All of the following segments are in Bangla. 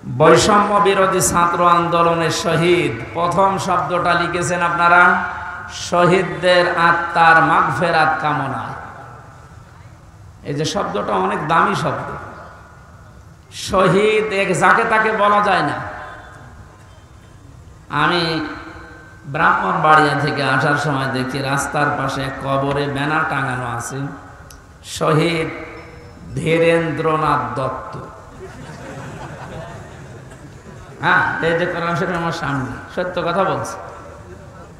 বৈষম্য বিরোধী ছাত্র আন্দোলনের শহীদ প্রথম শব্দটা লিখেছেন আপনারা শহীদদের আত্মার মাগফিরাত কামনা। এই যে শব্দটা অনেক দামি শব্দ। শহীদ যাকে তাকে বলা যায় না। আমি ব্রাহ্মণবাড়িয়া থেকে আসার সময় দেখি রাস্তার পাশে কবরে ব্যানার টাঙানো আছে, শহীদ ধীরেন্দ্রনাথ দত্ত। হ্যাঁ, এই যে কোরআন শরীফ আমার সামনে, সত্য কথা বলছে।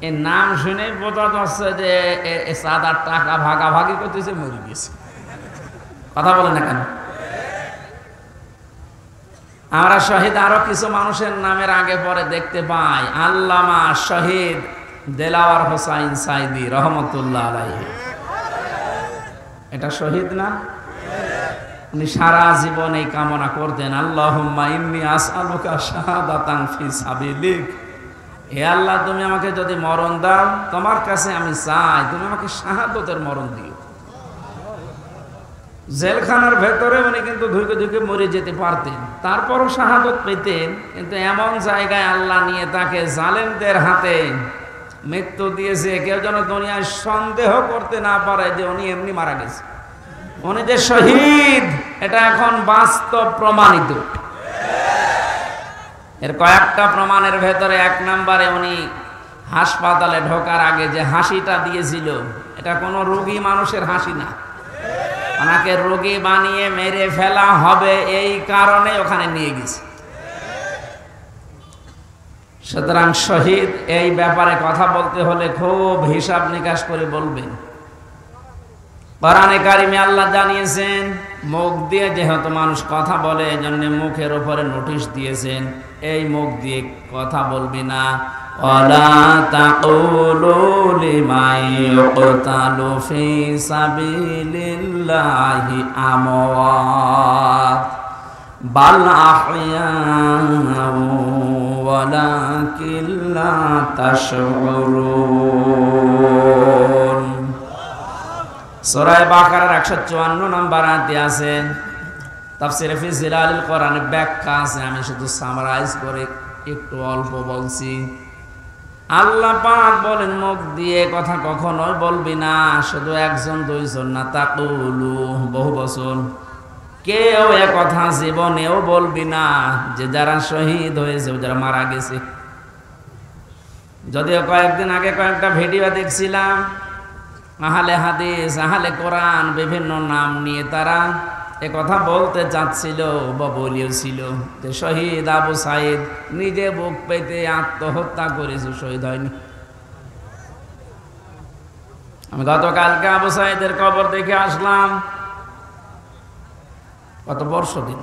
এই নাম শুনে বোঝা যাচ্ছে যে সাদার টাকা ভাগাভাগি করতেছে, মরে গেছে। কথা বলে না কেন? আমরা শহীদ আরো কিছু মানুষের নামের আগে পরে দেখতে পাই। আল্লামা শহীদ দেলাওয়ার হোসাইন সাইদি রহমতুল্লাহ আলাইহি, এটা শহীদ না? উনি সারা জীবন এই কামনা করতেন, আল্লাহুম্মা ইন্নী আসআলুকা শাহাদাতান ফি সাবিলিক। হে আল্লাহ, তুমি আমাকে যদি মরণ দাও, তোমার কাছে আমি চাই তুমি আমাকে শাহাদতের মরণ দিও। জেলখানার ভেতরে উনি কিন্তু ধুকে ধুকে মরে যেতে পারতেন, তারপরও শাহাদত পেতেন। কিন্তু এমন জায়গায় আল্লাহ নিয়ে তাকে জালেমদের হাতে মৃত্যু দিয়েছে, কেউ যেন দুনিয়ায় সন্দেহ করতে না পারে যে উনি এমনি মারা গেছে। উনি যে শহীদ এটা এখন বাস্তব প্রমাণিত। এর কয়েকটা প্রমাণের ভেতরে এক নম্বরে উনি হাসপাতালে ঢোকার আগে যে হাসিটা দিয়েছিল, এটা কোনো রোগী মানুষের হাসি না। ওনাকে রোগী বানিয়ে মেরে ফেলা হবে এই কারণে ওখানে নিয়ে গেছে। সুতরাং শহীদ এই ব্যাপারে কথা বলতে হলে খুব হিসাব নিকাশ করে বলবেন। কোরআনে কারিমে আল্লাহ জানিয়েছেন, মুখ দিয়ে যেহেতু মানুষ কথা বলে, এজন্য মুখের উপরে নোটিশ দিয়েছেন, এই মুখ দিয়ে কথা বলবি না। ওয়ালা তাকুলু লিমান ইউকতালু ফি সাবিলিল্লাহি আমওয়াত বাল আহইয়াউ ওয়ালাকিন লা তাশউরুন। সূরা বাকারার 154 নম্বর আয়াতে আছে, তাফসীরে ফি জিলালিল কোরআনে ব্যাখ্যা আছে, আমি শুধু সামারাইজ করে একটু অল্প বলছি। আল্লাহ পাক বলেন, মুখ দিয়ে কথা কখনোই বলবি না। শুধু একজন দুইজন না, তাকুলু বহু বচন। কেউ এ কথা জীবনেও বলবি না যে যারা শহীদ হয়েছে, যারা মারা গেছে। যদিও কয়েকদিন আগে কয়েকটা ভিডিও দেখছিলাম, আহলে হাদিস, আহলে কোরআন বিভিন্ন নাম নিয়ে তারা এ কথা বলতে চাচ্ছিল বা বলিয়েছিল যে শহীদ আবু সাইদ নিজে বুক পেতে আত্মহত্যা করেছে, শহীদ হয়নি। আমি গতকালকে আবু সাইদের কবর দেখে আসলাম। কত বর্ষ দিন।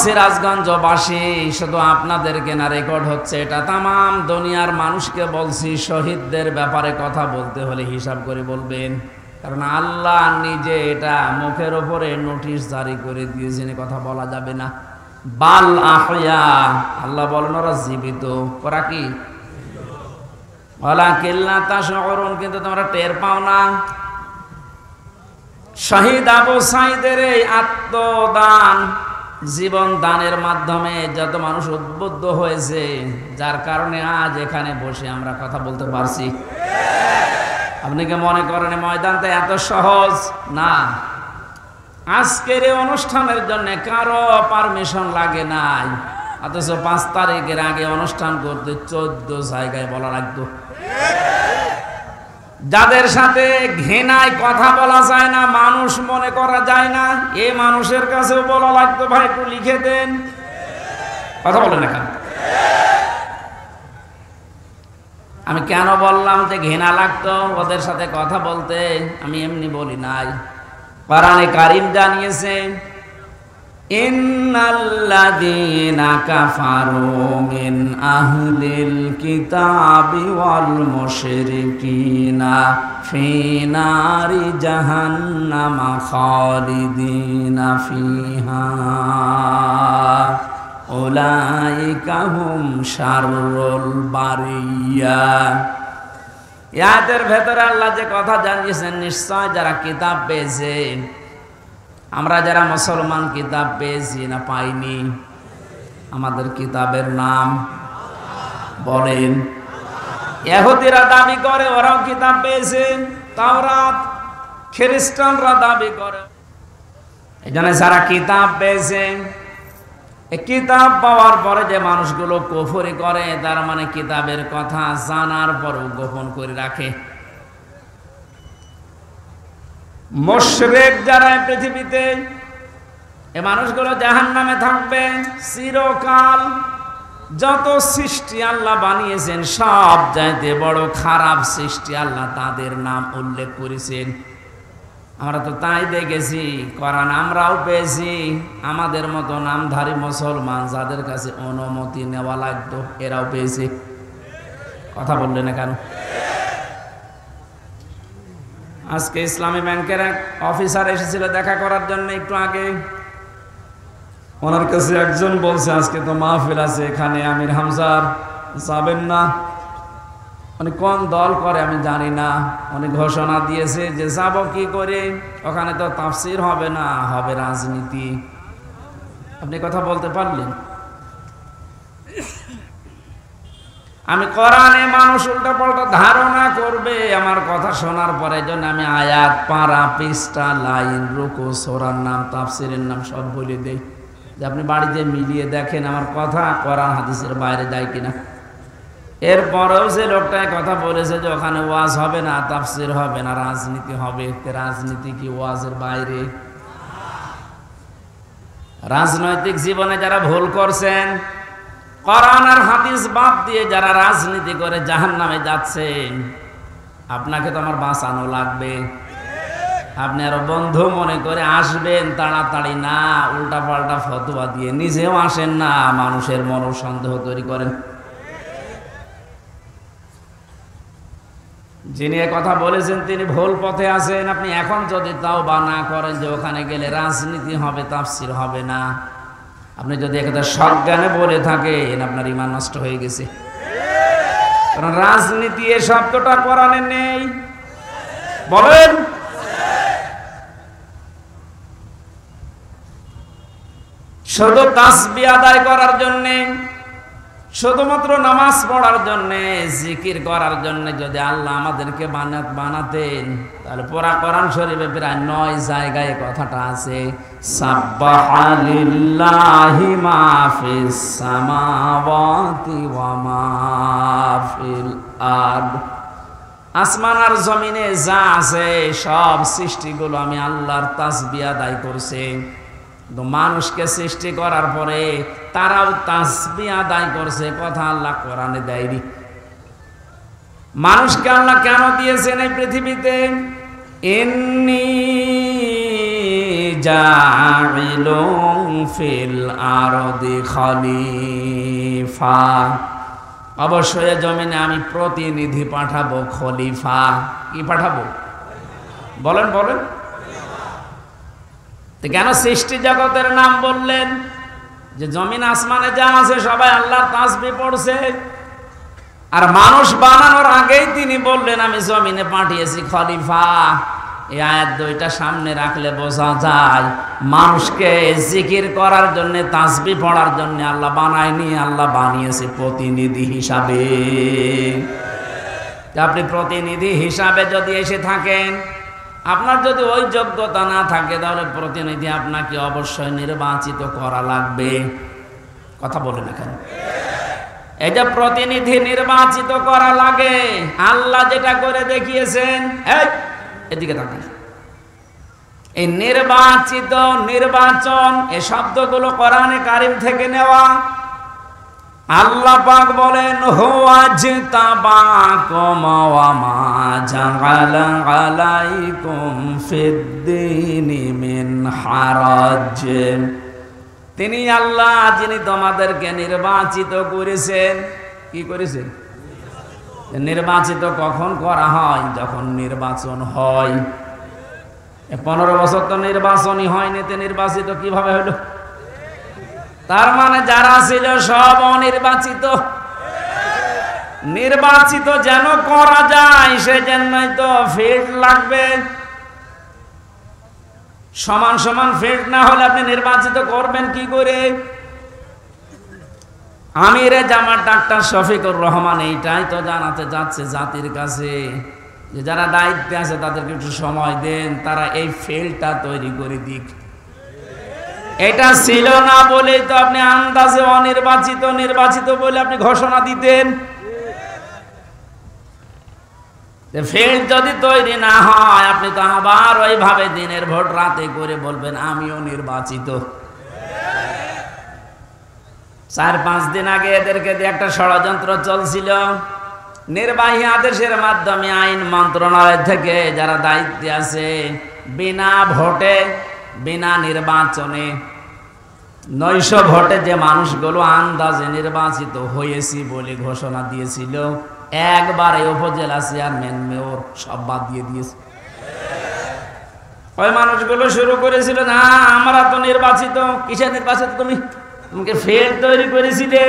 সিরাজগঞ্জবাসী, শুধু আপনাদেরকে না, রেকর্ড হচ্ছে এটা, তামাম দুনিয়ার মানুষকে বলছি, শহীদদের ব্যাপারে কথা বলতে হলে হিসাব করে বলবেন। কারণ আল্লাহ নিজে এটা মুখের ওপরে নোটিশ জারি করে দিয়েছেন, কথা বলা যাবে না। বাল আহইয়া, আল্লাহ বলেন ওরা জীবিত, ওরা কি ওয়ালাকিন লা তাশউরুন, কিন্তু তোমরা টের পাও না। শহীদ আবু সাইদের এই আত্মদান, জীবন দানের মাধ্যমে যত মানুষ উদ্বুদ্ধ হয়েছে, যার কারণে আজ এখানে বসে আমরা কথা বলতে পারছি। আপনি কি মনে করেন ময়দানটা এত সহজ না? আজকের এই অনুষ্ঠানের জন্য কারো পারমিশন লাগে নাই, অথচ 5 তারিখের আগে অনুষ্ঠান করতে 14 জায়গায় বলা লাগতো। যাদের সাথে ঘৃণায় কথা বলা যায় না, মানুষ মনে করা যায় না, এই মানুষের কাছেও বলা লাগতো, ভাই একটু লিখে দেন। কথা বলেন না কেন? আমি কেন বললাম যে ঘৃণা লাগতো ওদের সাথে কথা বলতে? আমি এমনি বলি নাই। কোরআনে কারীম জানিয়েছে, ইন্নাল্লাযীনা কাফারু মিন আহলিল কিতাবি ওয়াল মুশরিকিনা ফি নারি জাহান্নামা খালিদিনা ফিহা উলাইকা হুম শাররুল বারিয়া। ইয়াদের ভেতরে আল্লাহ যে কথা জানিয়েছেন, নিশ্চয় যারা কিতাব পেয়েছে আমরা যারা মুসলমান কিতাব পেয়েছি না পাইনি? আমাদের কিতাবের নাম বলেন। ইহুদিরা দাবি করে ওরাও কিতাব পেয়েছে, তাওরাত। খ্রিস্টানরা দাবি করে। এজন্য যারা কিতাব পেয়েছে, এই কিতাব পাওয়ার পরে যে মানুষগুলো কুফরি করে, তার মানে কিতাবের কথা জানার পরও গোপন করে রাখে। মুশরিক যারা পৃথিবীতে, এই মানুষগুলো জাহান্নামে থাকবে চিরকাল। যত সৃষ্টি আল্লাহ বানিয়েছেন সব চাইতে বড় খারাপ সৃষ্টি আল্লাহ তাদের নাম উল্লেখ করেছেন। আমরা তো তাই দেখেছি, কোরআন আমরাও পেয়েছি। আমাদের মতো নামধারী মুসলমান যাদের কাছে অনুমতি নেওয়া লাগতো, এরাও পেয়েছে। কথা বললেন না কেন? আজকে ইসলামী ব্যাংকের এক অফিসার এসেছিল দেখা করার জন্য একটু আগে। ওনার কাছে একজন বলছে আজকে তো মাহফিল আছে এখানে, আমির হামজার যাবেন না? উনি কোন দল করে আমি জানি না, উনি ঘোষণা দিয়েছে যে যাব কি করে, ওখানে তো তাফসীর হবে না, হবে রাজনীতি। আপনি কথা বলতে পারলেন? আমি কোরআনে মানুষ উল্টা পাল্টা ধারণা করবে আমার কথা শোনার পরে, জন্য আমি আয়াত, পারা, পৃষ্ঠা, লাইন, রুকু, সূরার নাম, তাফসীরের নাম সব বলে দেই, যে আপনি বাড়িতে মিলিয়ে দেখেন আমার কথা কোরআন হাদিসের বাইরে যায় কিনা। এরপরেও যে লোকটাই কথা বলেছে যে ওখানে ওয়াজ হবে না, তাফসীর হবে না, রাজনীতি হবে, রাজনীতি কি ওয়াজের বাইরে? রাজনৈতিক জীবনে যারা ভুল করছেন, কোরআন আর হাদিস বাদ দিয়ে যারা রাজনীতি করে জাহান্নামে যাচ্ছেন, আপনাকে তো আমার বাঁচানো লাগবে। আপনি আরো বন্ধু মনে করে আসবেন তাড়াতাড়ি না, উল্টা পাল্টা ফতোয়া দিয়ে নিজেও আসেন না, মানুষের মনোসন্দেহ তৈরি করেন। যিনি কথা বলেছেন তিনি ভুল পথে আছেন। আপনি এখন যদি তাওবা না করেন যে ওখানে গেলে রাজনীতি হবে, তাফসীর হবে না, আপনি যদি একটা সজ্ঞানে বলে থাকেন, আপনার ঈমান নষ্ট হয়ে গেছে। কারণ রাজনীতি এর শব্দটা কোরআনে নেই। বলেন, শুধু তাসবিহ আদায় করার জন্য, শুধুমাত্র নামাজ পড়ার জন্য, জিকির করার জন্য যদি আল্লাহ আমাদেরকে বানাতেন, তাহলে পুরা কোরআন শরীফে প্রায় 9 জায়গায় কথাটা আছে, সাব্বাহা লিল্লাহি মা ফিস সামাওয়াতি ওয়া মা ফিল আরদ। আসমান আর জমিনে যা আছে সব সৃষ্টিগুলো আমি আল্লাহর তাসবিহ আদায় করছে। মানুষকে সৃষ্টি করার পরে তারাও তাসবিহ আদায় করছে, কথা আল্লাহ কোরআনে দেয়নি। মানুষকে আল্লাহ কেন দিয়েছেন এই পৃথিবীতে? ইন্নী জাইলুন ফিল আরদি খলিফা, অবশ্যই জমিনে আমি প্রতিনিধি পাঠাবো, খলিফা। কি পাঠাবো? বলেন বলেন। কেন সৃষ্টি জগতের নাম বললেন? যে জমিন আসমানে যা আছে সবাই আল্লাহর তাসবিহ পড়ছে, আর মানুষ বানানোর আগেই তিনি বললেন আমি জমিনে পাঠিয়েছি খলিফা। এই আয়াত দুইটা সামনে রাখলে বোঝা যায় মানুষকে জিকির করার জন্য, তাসবিহ পড়ার জন্য আল্লাহ বানায়নি, আল্লাহ বানিয়েছে প্রতিনিধি হিসাবে। আপনি প্রতিনিধি হিসাবে যদি এসে থাকেন, আপনার যদি ওই যোগ্যতা না থাকে, তাহলে প্রতিনিধি আপনাকে অবশ্যই নির্বাচিত করা লাগবে। কথা বলে না কেন? এই যে প্রতিনিধি নির্বাচিত করা লাগে, আল্লাহ যেটা করে দেখিয়েছেন, এদিকে তাকান। এই নির্বাচিত, নির্বাচন, এই শব্দগুলো কোরআনে কারিম থেকে নেওয়া। আল্লাহ পাক বলেন, হুয়াজতাবাকুম ওয়া মা জাআলা আলাইকুম ফিদ্দীনি মিন হারাজ। তিনি আল্লাহ যিনি তোমাদেরকে নির্বাচিত করেছেন। কি করেছেন? নির্বাচিত কখন করা হয়? যখন নির্বাচন হয়। 15 বছর তো নির্বাচনই হয়নি, তো নির্বাচিত কিভাবে হলো? তার মানে যারা ছিল সব অনির্বাচিত। নির্বাচিত যেন করা যায় সেজন্যই তো ফিল্ড লাগবে। সমান সমান ফিল্ড না হলে আপনি নির্বাচিত করবেন কি করে? আমিরে জামাত ডাক্তার শফিকুর রহমান এইটাই তো জানাতে যাচ্ছে জাতির কাছে যে যারা দায়িত্বে আছে তাদেরকে একটু সময় দেন, তারা এই ফিল্ডটা তৈরি করে দিক। এটা ছিল না বলেই তো আপনি আন্দাজে অনির্বাচিত নির্বাচিত বলে আপনি ঘোষণা দিতেন। ফিল্ড যদি তৈরি না হয় আপনি তো আবার ওইভাবে দিনের ভোট রাতে করে বলবেন আমিও নির্বাচিত। 4-5 দিন আগে এদেরকে দিয়ে একটা ষড়যন্ত্র চলছিল। নির্বাহী আদেশের মাধ্যমে আইন মন্ত্রণালয় থেকে যারা দায়িত্বে আছে বিনা ভোটে বিনা নির্বাচনে 900 ভোটে যে মানুষগুলো আন্দাজে নির্বাচিত হয়েছি বলে ঘোষণা দিয়েছিল, একবারে উপজেলা চেয়ারম্যান মেয়র সব বাদ দিয়ে দিয়েছে। ওই মানুষগুলো শুরু করেছিল না আমরা তো নির্বাচিত। কিসে নির্বাচিত? তোমাকে ফের তৈরি করেছিলে।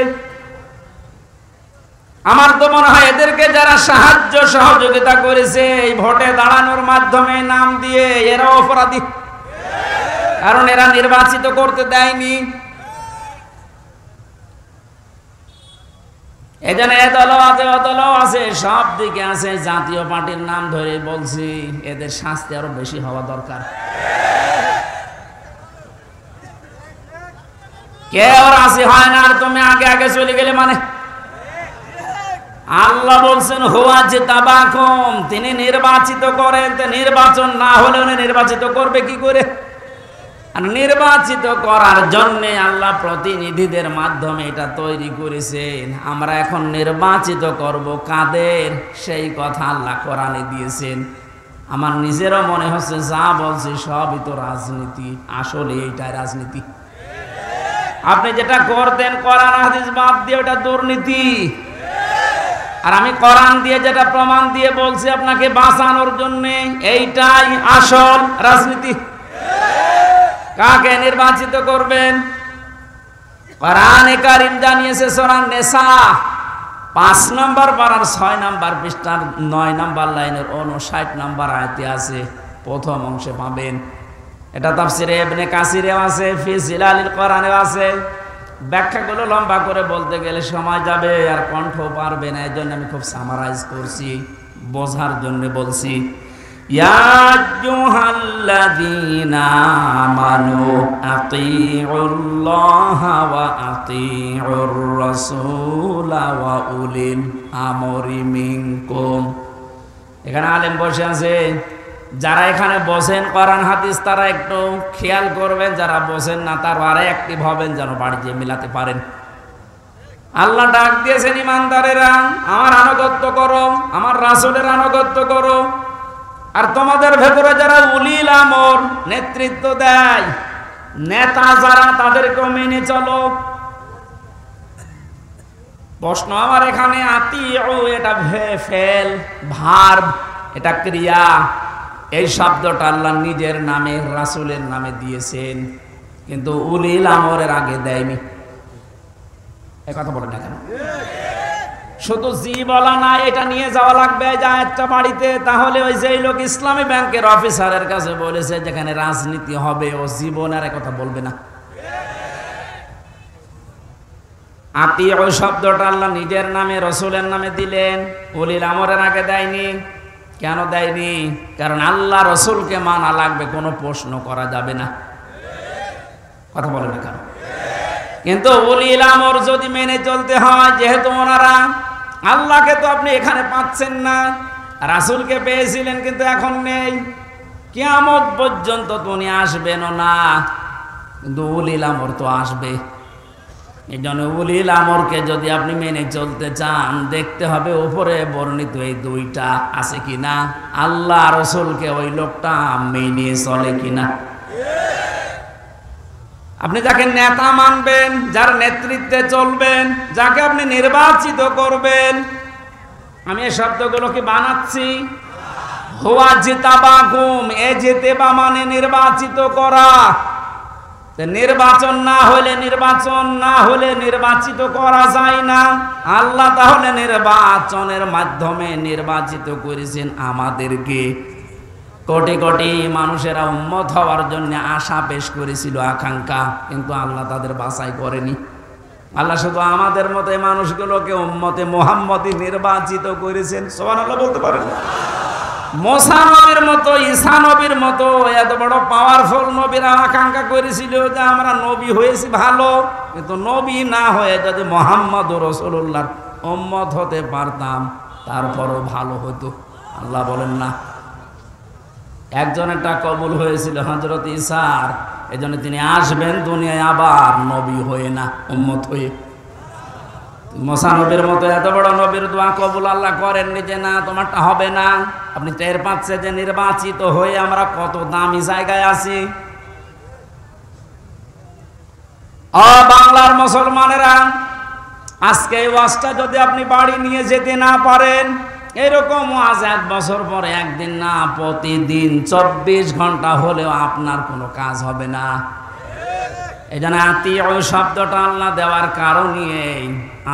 আমার তো মনে হয় এদেরকে যারা সাহায্য সহযোগিতা করেছে এই ভোটে দাঁড়ানোর মাধ্যমে নাম দিয়ে এরা অপরাধী, কারণ এরা নির্বাচিত করতে দেয়নি। এজন্য এ দলও আছে ও দলও আছে, সব দিকে আছে। জাতীয় পার্টির নাম ধরে বলছি এদের শাস্তি আরো বেশি হওয়া দরকার। কেউ রাজি হয় না আর তুমি আগে আগে চলে গেলে মানে। আল্লাহ বলছেন হুয়া জিতাবাকুম, তিনি নির্বাচিত করেন। নির্বাচন না হলে উনি নির্বাচিত করবে কি করে? আর নির্বাচিত করার জন্য আল্লাহ প্রতিনিধিদের মাধ্যমে এটা তৈরি করেছেন। আমরা এখন নির্বাচিত করব কাদের, সেই কথা আল্লাহ কোরআনে দিয়েছেন। আমার নিজেরও মনে হচ্ছে যা বলছি সবই তো রাজনীতি, আসলে এইটাই রাজনীতি। আপনি যেটা করতেন কোরআন হাদিস বাদ দিয়ে ওটা দুর্নীতি। আর আমি কোরআন দিয়ে যেটা প্রমাণ দিয়ে বলছি আপনাকে বাঁচানোর জন্য, এইটাই আসল রাজনীতি। কাকে নির্বাচিত করবেন? কোরআনে কারীম জানিয়েছে সূরা নিসা 5 নম্বর পারার 6 নম্বর পৃষ্ঠার 9 নম্বর লাইনের 59 নম্বর আয়াতে আছে, প্রথম অংশে পাবেন। এটা তাফসিরে ইবনে কাসিরেও আছে, ফি জিলালিল কোরআনেও আছে। ব্যাখ্যাগুলো লম্বা করে বলতে গেলে সময় যাবে আর কণ্ঠ পারবে না, এজন্য আমি খুব সামারাইজ করছি, বোঝার জন্য বলছি। ইয়া আইয়ুহাল্লাযীনা আমানু আতিউল্লাহা ওয়া আতিউর রাসূলা ওয়া উলিল আমরি মিনকুম। এখানে আলেম বসে আছে, যারা এখানে বসেন কোরআন হাদিস তারা একটু খেয়াল করবেন, যারা বসেন না তারা আরো অ্যাক্টিভ হবেন যেন বাড়ি গিয়ে মিলাতে পারেন। আল্লাহ ডাক দিয়েছেন ইমানদারেরা আমার আনুগত্য করো, আমার রাসূলের আনুগত্য করো। আর তোমাদের ভেতরে যারা উলিল আমর নেতৃত্ব দেয়, নেতা যারা, তাদেরকেও মেনে চলো। প্রশ্ন আমার এখানে আতিউ, এটা ফেল ভার্ব, এটা ক্রিয়া। এই শব্দটা আল্লাহ নিজের নামে রাসূলের নামে দিয়েছেন, কিন্তু উলিল আমরের আগে দেয়নি। এই কথা বলেন না কেন? শুধু জি বলা না, এটা নিয়ে যাওয়া লাগবে একটা বাড়িতে। তাহলে ওই যে লোক ইসলামী ব্যাংকের অফিসারের কাছে বলেছে যেখানে রাজনীতি হবে ও জীবনের কথা বলবে না। আতিউ শব্দটা আল্লাহ নিজের নামে রাসূলের নামে দিলেন, উলিল আমরের আগে দেয়নি। কেন দেয়নি? কারণ আল্লাহ রাসূলকে মানা লাগবে, কোনো প্রশ্ন করা যাবে না। কথা বলে না কেন? কিন্তু উলিল আমর যদি মেনে চলতে হয়, যেহেতু ওনারা আল্লাহকে তো আপনি এখানে পাচ্ছেন না, রাসূলকে পেয়েছিলেন কিন্তু এখন নেই, কিয়ামত পর্যন্ত তো উনি আসবেনও না, কিন্তু উলিল আমর তো আসবে। এই জন্য উলিল আমরকে যদি আপনি মেনে চলতে চান, দেখতে হবে উপরে বর্ণিত এই দুইটা আছে কিনা, আল্লাহ রাসূলকে ওই লোকটা মেনে চলে কিনা। আপনি যাকে নেতা মানবেন, যার নেতৃত্বে চলবেন, যাকে আপনি নির্বাচিত করবেন, আমি এই শব্দগুলো কি বানাচ্ছি? হুয়া জিতাবাকুম, এ জিতেবা মানে নির্বাচিত করা। নির্বাচন না হলে নির্বাচিত করা যায় না। আল্লাহ তাহলে নির্বাচনের মাধ্যমে নির্বাচিত করেছেন আমাদেরকে। কোটি কোটি মানুষেরা উম্মত হওয়ার জন্য আশা পেশ করেছিল, আকাঙ্ক্ষা, কিন্তু আল্লাহ তাদের বাছাই করেনি। আল্লাহ শুধু আমাদের মতো মানুষগুলোকে উম্মতে মুহাম্মদী নির্বাচিত করেছেন। সুবহানাল্লাহ বলতে পারেন? মুসা নবীর মতো, ঈসা নবীর মতো এত বড় পাওয়ারফুল নবীরা আকাঙ্ক্ষা করেছিল যে আমরা নবী হয়েছি ভালো, কিন্তু নবী না হয়ে যদি মুহাম্মদ রাসূলুল্লাহর উম্মত হতে পারতাম তারপরও ভালো হতো। আল্লাহ বলেন না। একজনেরটা কবুল হয়েছিল হযরত ঈসার, এজন্য তিনি আসবেন দুনিয়ায় আবার নবী হয়ে না, উম্মত হয়ে। মুসা নবীর মতো এত বড় নবীর দোয়া কবুল আল্লাহ করেননি যে না তোমারটা হবে না। আপনি টের পাচ্ছেন যে নির্বাচিত হয়ে আমরা কত দামি জায়গায় আছি। বাংলার মুসলমানেরা, আজকে এই ওয়াজটা যদি আপনি বাড়ি নিয়ে যেতে না পারেন, এরকম আজ 1 বছর পরে একদিন না, প্রতিদিন 24 ঘন্টা হলেও আপনার কোনো কাজ হবে না। এই জন্য আতিউ শব্দটা আল্লাহ দেওয়ার কারণে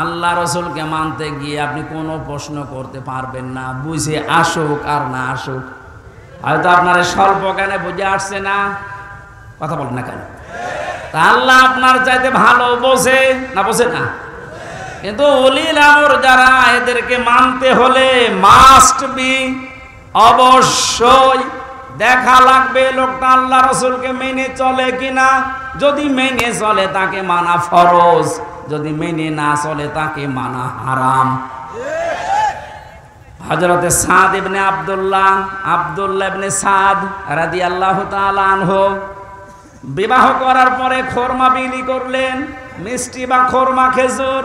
আল্লাহ রসুলকে মানতে গিয়ে আপনি কোনো প্রশ্ন করতে পারবেন না, বুঝে আসুক আর না আসুক। হয়তো আপনার স্বল্প জ্ঞানে বুঝে আসছে না, কথা বলেন না কেন? তা আল্লাহ আপনার চাইতে ভালো বোঝে না, বোঝে না? কিন্তু উলিল আমর যারা, এদেরকে মানতে হলে মাস্ট বি, অবশ্যই দেখা লাগবে লোকটা আল্লাহ রসুলকে মেনে চলে কিনা। যদি মেনে চলে তাকে মানা ফরজ, যদি মেনে না চলে তাকে মানা হারাম। হযরতে সাদ ইবনে আব্দুল্লাহ ইবনে সাদ রাদিয়াল্লাহু তাআলা আনহু বিবাহ করার পরে খোরমা বিলি করলেন, মিষ্টি বা খোরমা খেজুর।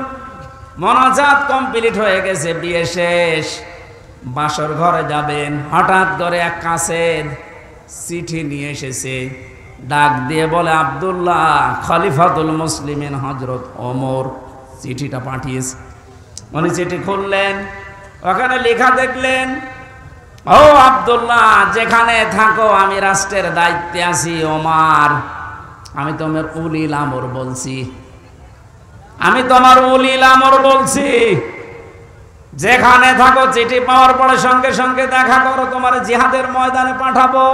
মোনাজাত কমপ্লিট হয়ে গেছে, বিয়ে শেষ, বাসর ঘরে যাবেন। হঠাৎ করে এক কাছের চিঠি নিয়ে এসেছে, ডাক দিয়ে বলে আব্দুল্লাহ খলিফাতুল মুসলিমিন হযরত ওমর চিঠিটা পাঠিয়েছে। উনি চিঠি খুললেন, ওখানে লেখা দেখলেন, ও আব্দুল্লাহ যেখানে থাকো আমি রাষ্ট্রের দায়িত্বে আছি। ওমর, আমি তোমার উলিল আমর বলছি, আমি তোমার উলিল আমর বলছি, যেখানে থাকো চিঠি পাওয়ার পরে সঙ্গে সঙ্গে দেখা করো, তোমার জিহাদের ময়দানে পাঠাবো।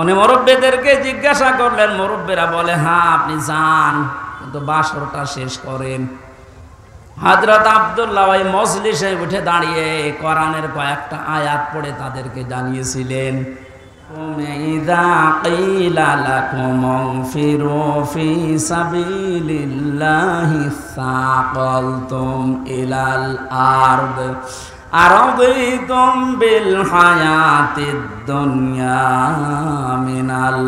উনি মুরব্বীদেরকে জিজ্ঞাসা করলেন, মুরব্বীরা বলে হ্যাঁ আপনি যান, কিন্তু বাসরটা শেষ করেন। হযরত আব্দুল্লাহ ওই মজলিসে উঠে দাঁড়িয়ে কোরআনের কয়েকটা আয়াত পড়ে তাদেরকে জানিয়েছিলেন, ইযা কিলা লাকুম ইনফিরু ফি সাবিলিল্লাহি সাকালতুম ইলাল আরদ আরাদিতুম বিল হায়াতিদ দুনিয়া মিনাল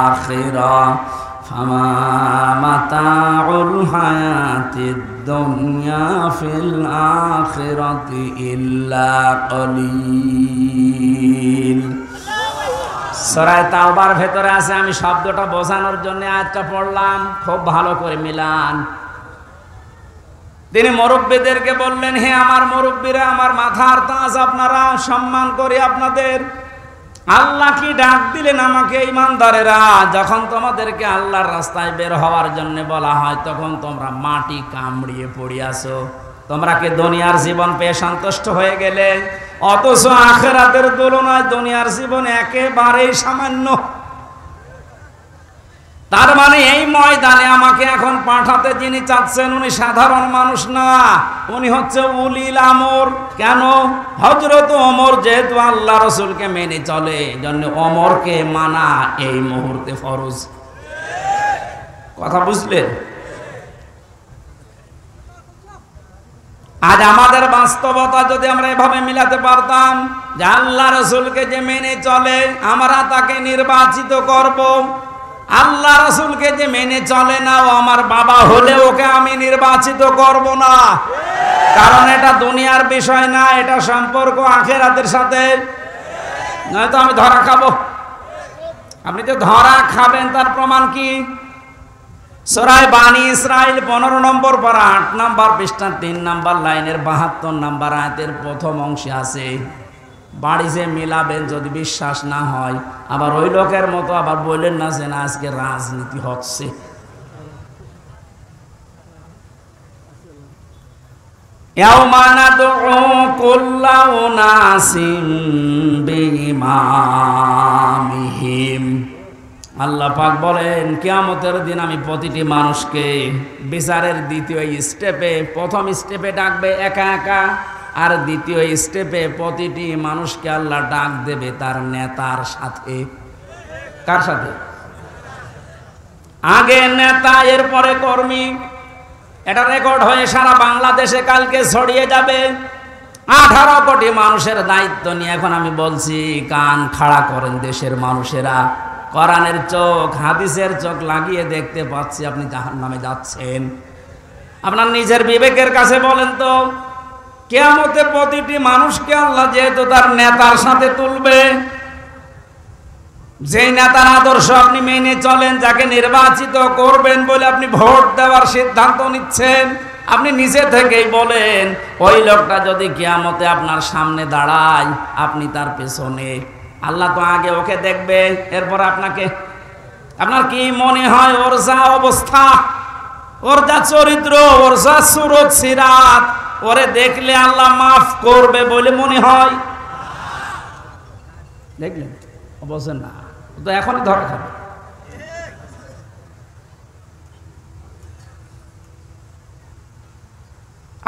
আখিরাহ ফামা মাতাউল হায়াতিদ দুনিয়া ফিল আখিরাতি ইল্লা কলিল। সূরা তাওবার ভেতরে আছে, আমি শব্দটা বোঝানোর জন্য আয়াতটা পড়লাম, খুব ভালো করে মিলান। তিনি মুরব্বীদেরকে বললেন, হে আমার মুরব্বীরা, আমার মাথার তাজ, আপনারা সম্মান করি আপনাদের। আল্লাহ কি ডাক দিলেন আমাকে, ইমানদারেরা, যখন তোমাদেরকে আল্লাহর রাস্তায় বের হওয়ার জন্য বলা হয় তখন তোমরা মাটি কামড়িয়ে পড়ে আছো। তোমরা কি দুনিয়ার জীবন পেয়ে সন্তুষ্ট হয়ে গেলে? অথচ আখিরাতের তুলনায় দুনিয়ার জীবন একেবারেই সামান্য। তার মানে এই ময়দানে আমাকে এখন পাঠাতে যিনি চাচ্ছেন উনি সাধারণ মানুষ না, উনি হচ্ছে উলিল আমর। কেন? হযরত ওমর যেহেতু আল্লাহ রসুলকে মেনে চলে, জন্য ওমরকে মানা এই মুহূর্তে ফরজ। কথা বুঝলেন? আজ আমাদের বাস্তবতা যদি আমরা এভাবে মিলাতে পারতাম যে আল্লাহ রসুলকে যে মেনে চলে আমরা তাকে নির্বাচিত করব, আল্লাহ রসুলকে যে মেনে চলে না ও আমার বাবা হলে ওকে আমি নির্বাচিত করব না, কারণ এটা দুনিয়ার বিষয় না, এটা সম্পর্ক আখিরাতের সাথে। নয়তো আমি ধরা খাবো। আপনি তো ধরা খাবেন, তার প্রমাণ কি? সূরা বানী ইসরাইল 15 নম্বর পারা 8 নম্বর পৃষ্ঠা 3 নম্বর লাইনের 72 নম্বর আয়াতের প্রথম অংশে আছে। বাড়িতে মিলাবেন যদি বিশ্বাস না হয়, আবার ওই লোকের মতো আবার বললেন না যে না আজকে রাজনীতি হচ্ছে। ইয়াউমা নাদউ কুল্লা উনাসিম বিইমামিহিম। আল্লাহ পাক বলেন কিয়ামতের দিন আমি প্রতিটি মানুষকে বিচারের দ্বিতীয় স্টেপে, প্রথম স্টেপে ডাকবে একা একা, আর দ্বিতীয় স্টেপে প্রতিটি মানুষকে আল্লাহ ডাক দেবে তার নেতার সাথে। কার সাথে? আগে নেতা, এরপরে কর্মী। এটা রেকর্ড হয়ে সারা বাংলাদেশে কালকে ছড়িয়ে যাবে। 18 কোটি মানুষের দায়িত্ব নিয়ে এখন আমি বলছি, কান খাড়া করেন দেশের মানুষেরা। কোরআনের চোখ, হাদিসের চোখ লাগিয়ে দেখতে পাচ্ছি আপনি জাহান্নামে যাচ্ছেন। আপনার নিজের বিবেকের কাছে বলেন তো, কিয়ামতে প্রতিটি মানুষকে আল্লাহ যেহেতু তার নেতার সাথে তুলবে, যেই নেতার আদর্শ আপনি মেনে চলেন, যাকে নির্বাচিত করবেন বলে আপনি ভোট দেওয়ার সিদ্ধান্ত নিচ্ছেন, আপনি নিজে থেকেই বলেন ওই লোকটা যদি কিয়ামতে আপনার সামনে দাঁড়ায়, আপনি তার পেছনে, আল্লাহ তো আগে ওকে দেখবে, এরপর আপনাকে। আপনার কি মনে হয় ওর যা অবস্থা, ওর যা চরিত্র, ওর যা সুরত সিরাত, ওরে দেখলে আল্লাহ মাফ করবে বলে মনে হয়? দেখলেন? অবশ্যই না, তো এখনই ধরা খাবে।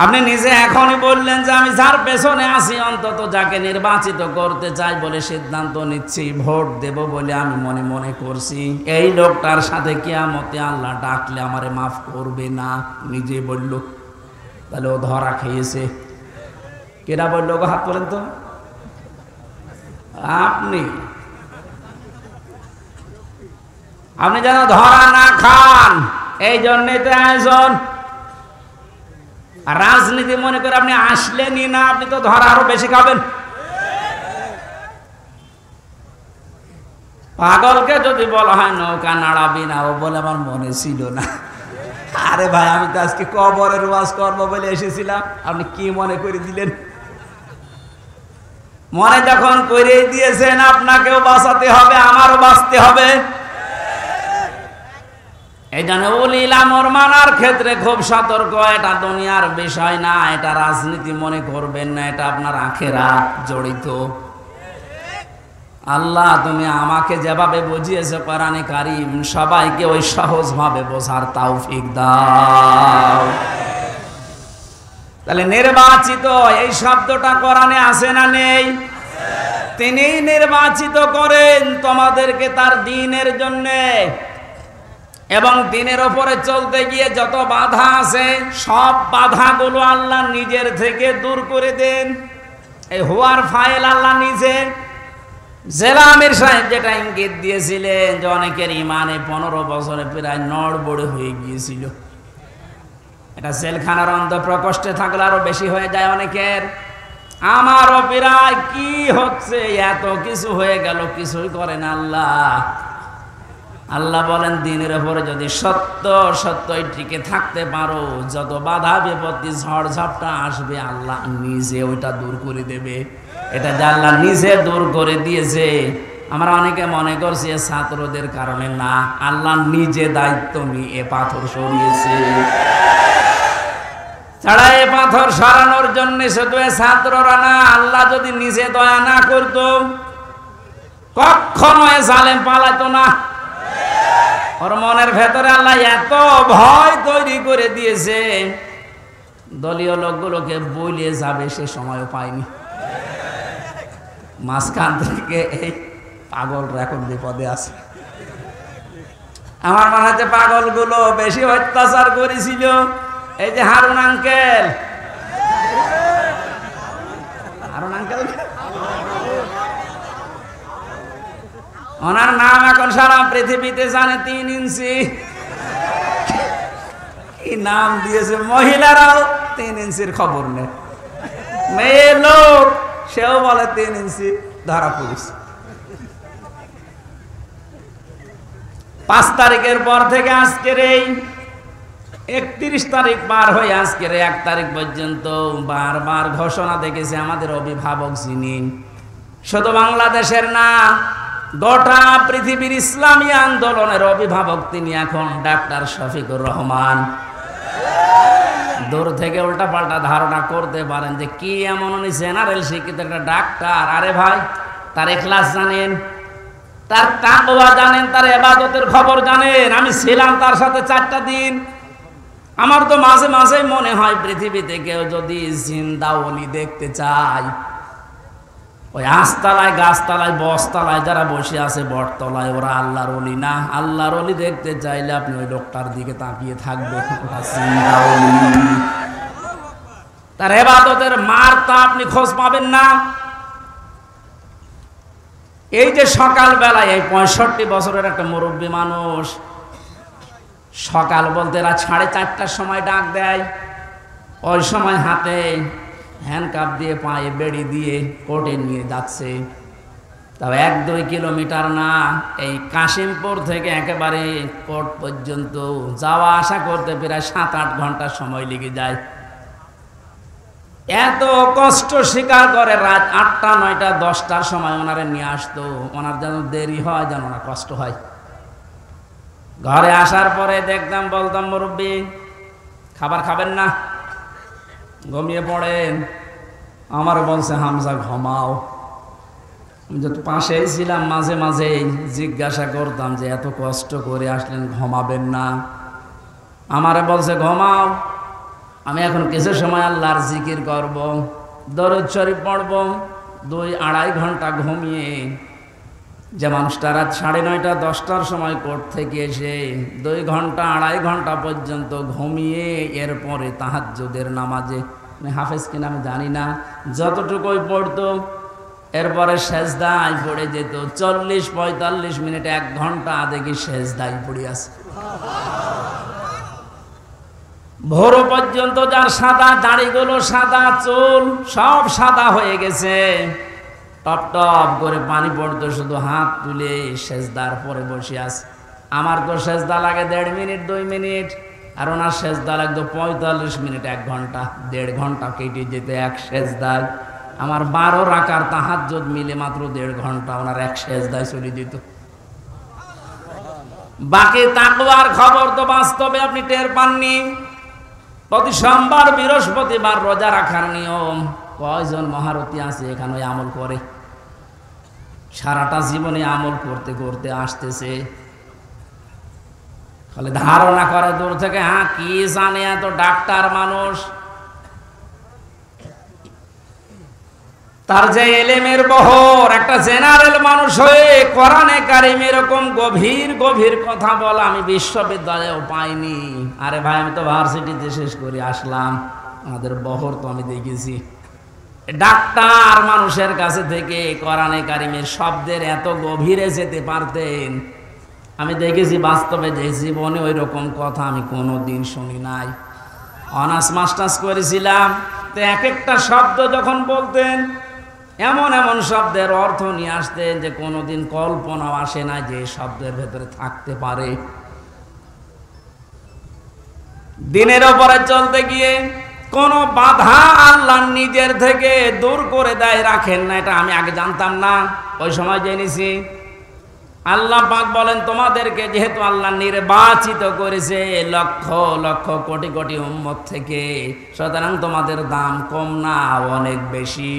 আপনি নিজে এখনই বললেন যে আমি যার পেছনে আছি, অন্তত যাকে নির্বাচিত করতে চাই বলে সিদ্ধান্ত নিচ্ছি, ভোট দেব বলে আমি মনে মনে করছি, এই লোকটার সাথে কিয়ামতে আল্লাহ ডাকলে আমারে মাফ করবে না, নিজে বলল। তাহলে ও ধরা খেয়েছে। কেরা বলল গো? হাত তোলেন তো। আপনি যেন ধরা না খান, এই জন্যই তো আয়োজন। আর রাজনীতি মনে করে আপনি আসলেনই না, আপনি তো ধরা আরো বেশি খাবেন। পাগলকে যদি বলা হয় নৌকা নাড়াবি না, ও বলে আমার মনে ছিল না। আরে ভাই, আমি তো আজকে কবরের ওয়াজ করবো বলে এসেছিলাম, আপনি কি মনে করে দিলেন? মনে যখন করে দিয়েছেন, আপনাকেও বাঁচাতে হবে, আমারও বাঁচতে হবে। এই জন্য উলিল আমর মানার ক্ষেত্রে খুব সতর্ক। এটা দুনিয়ার বিষয় না, এটা রাজনীতি মনে করবেন না, এটা আপনার আখিরাত জড়িত। আল্লাহ তুমি আমাকে যেভাবে বুঝিয়েছো কোরআনে কারীম, সবাইকে ওই সহজভাবে বোঝার তৌফিক দাও। তাহলে নির্বাচিত, এই শব্দটা কোরআনে আছে না নেই? তিনিই নির্বাচিত করেন তোমাদেরকে তার দ্বীনের জন্যে, এবং দ্বীনের ওপরে চলতে গিয়ে যত বাধা আছে, সব বাধাগুলো আল্লাহ নিজের থেকে দূর করে দেন। এই হুয়ার ফাইল আল্লাহ নিজে। জেলা আমির সাহেব যেটা ইঙ্গিত দিয়েছিলেন যে অনেকের ইমানে 15 বছরে প্রায় নড়বড়ে হয়ে গিয়েছিল, এটা জেলখানার অন্তঃপ্রকোষ্ঠে থাকলে আরো বেশি হয়ে যায় অনেকের। আমারও প্রায় কি হচ্ছে, এত কিছু হয়ে গেল, কিছুই করেন আল্লাহ। আল্লাহ বলেন দ্বীনের উপরে যদি সত্যই টিকে থাকতে পারো, যত বাধা বিপত্তি ঝড় ঝাপটা আসবে আল্লাহ নিজে ওইটা দূর করে দেবে। এটা যে আল্লাহ নিজে দূর করে দিয়েছে। আমরা অনেকে মনে করছি ছাত্রদের কারণে, না, আল্লাহ নিজে দায়িত্ব নিয়ে এ পাথর সরিয়েছে। ছাড়া এ পাথর সরানোর জন্য শুধু ছাত্ররা না, আল্লাহ যদি নিজে দয়া না করত, কখনো এ জালেম পালাতো না। ওর মনের ভেতরে আল্লাহ এত ভয় তৈরি করে দিয়েছে, দলীয় লোকগুলোকে বলিয়ে যাবে সে সময়ও পায়নি। মাঝখান থেকে এই পাগলরা এখন বিপদে আছে। আমার মনে হচ্ছে পাগলগুলো বেশি অত্যাচার করেছিল এই যে হারুন আঙ্কেল। ওনার নাম এখন সারা পৃথিবীতে জানে, 3 ইঞ্চি। কি নাম দিয়েছে, মহিলারাও 3 ইঞ্চির খবর নেই। মেয়ে লোক সেও বলে 3 ইঞ্চি, ধরা পড়েছে। 5 তারিখের পর থেকে আজকের এই 31 তারিখ পার হয়ে আজকের 1 তারিখ পর্যন্ত বারবার ঘোষণা দেখেছে আমাদের অভিভাবক যিনি, শুধু বাংলাদেশের না, গোটা পৃথিবীর ইসলামী আন্দোলনের অভিভাবক তিনি এখন ডাক্তার শফিকুর রহমান। দূর থেকে উল্টা পাল্টা ধারণা করতে পারেন যে কি এমন উনি জেনারেল শিক্ষিত একটা ডাক্তার। আরে ভাই, তার ইখলাস জানেন, তার তাকওয়া জানেন, তার ইবাদতের খবর জানেন। আমি ছিলাম তার সাথে 4টা দিন। আমার তো মাঝে মাঝে মনে হয় পৃথিবীতে কেউ যদি জিন্দা ওলি দেখতে চায়, ওই আস্তালায়, গাছতলায়, বসতলায় যারা বসে আছে বটতলায়, ওরা আল্লাহর ওলি না। আল্লাহর ওলি দেখতে চাইলে আপনি ওই লোকটার দিকে তাকিয়ে থাকবেন। তার ইবাদতের মারটা আপনি খোঁজ পাবেন না। এই যে সকালবেলায় এই 65 বছরের একটা মুরব্বী মানুষ, সকাল বলতে রাত 4:30টার সময় ডাক দেয়। ওই সময় হাতে হ্যান্ডকাপ দিয়ে, পায়ে বেড়ি দিয়ে কোর্টে নিয়ে যাচ্ছে। তবে 1-2 কিলোমিটার না, এই কাশিমপুর থেকে একেবারে কোর্ট পর্যন্ত যাওয়া আসা করতে প্রায় 7-8 ঘন্টা সময় লেগে যায়। এত কষ্ট স্বীকার করে রাত 8টা, 9টা, 10টার সময় ওনারে নিয়ে আসতো। ওনার যেন দেরি হয়, যেন ওনার কষ্ট হয়। ঘরে আসার পরে দেখতাম, বলতাম, মুরব্বী খাবার খাবেন না, ঘুমিয়ে পড়েন। আমার বলছে, হামজা ঘুমাও। আমি যত পাশেই ছিলাম, মাঝে মাঝে জিজ্ঞাসা করতাম যে এত কষ্ট করে আসলেন, ঘুমাবেন না? আমারে বলছে, ঘুমাও, আমি এখন কিছু সময় আল্লাহর জিকির করব, দরুদ শরীফ পড়ব। 2-2.5 ঘন্টা ঘুমিয়ে, যে মানুষটা রাত 9:30, 10টার সময় কোর্ট থেকে এসে 2 ঘন্টা 2.5 ঘন্টা পর্যন্ত ঘুমিয়ে এরপরে তাহাজ্জুদের নামাজে, হাফেজ কিনা আমি জানি না, যতটুকুই পড়তো এরপরে সেজদায় পড়ে যেত। 40-45 মিনিট, 1 ঘন্টা দেখি সেজদায় পড়ে আছে। ভোর পর্যন্ত যার সাদা দাড়িগুলো, সাদা চুল সব সাদা হয়ে গেছে, টপ টপ করে পানি পড়তো, শুধু হাত তুলে সেজদার পরে বসে আছে। আমার তো সেজদা লাগে 1.5 মিনিট, 2 মিনিট, আর ওনার সেজদা লাগতো 45 মিনিট, 1 ঘন্টা, 1.5 ঘন্টা কেটে যেত এক সেজদায়। আমার 12 রাকার তাহাজ্জুদ মিলে মাত্র 1.5 ঘন্টা ওনার এক সেজদায় চলে যেত। বাকি তাকওয়ার খবর তো বাস্তবে আপনি টের পাননি। প্রতি সোমবার, বৃহস্পতিবার রোজা রাখার নিয়ম। কয়জন মহারথী আছে এখানে আমল করে? সারাটা জীবনে আমল করতে করতে আসতেছে। ফলে ধারণা করে দূর থেকে, হ্যাঁ কি জানে, এত ডাক্তার মানুষ। তার যে এলেমের বহর, একটা জেনারেল মানুষ হয়ে কোরআনে কারিম এরকম গভীর গভীর কথা বলা আমি বিশ্ববিদ্যালয়েও পাইনি। আরে ভাই, আমি তো ভার্সিটিতে শেষ করে আসলাম, আমাদের বহর তো আমি দেখেছি। ডাক্তার মানুষের কাছে থেকে কোরআনে কারিমের শব্দের এত গভীরে যেতে পারতেন আমি দেখেছি বাস্তবে। যে জীবনে ওই রকম কথা আমি কোনোদিন শুনি নাই। অনার্স মাস্টার্স করেছিলাম, তো এক একটা শব্দ যখন বলতেন, এমন এমন শব্দের অর্থ নিয়ে আসতেন যে কোনোদিন কল্পনাও আসে না যে শব্দের ভেতরে থাকতে পারে। দিনের ওপরে চলতে গিয়ে কোনো বাধা আল্লাহ নিজের থেকে দূর করে দেয়, রাখেন না। এটা আমি আগে জানতাম না, ওই সময় জেনেছি। আল্লাহ পাক বলেন, তোমাদেরকে যেহেতু আল্লাহ নির্বাচিত করেছে লক্ষ লক্ষ কোটি কোটি উম্মত থেকে, সুতরাং তোমাদের দাম কম না, অনেক বেশি।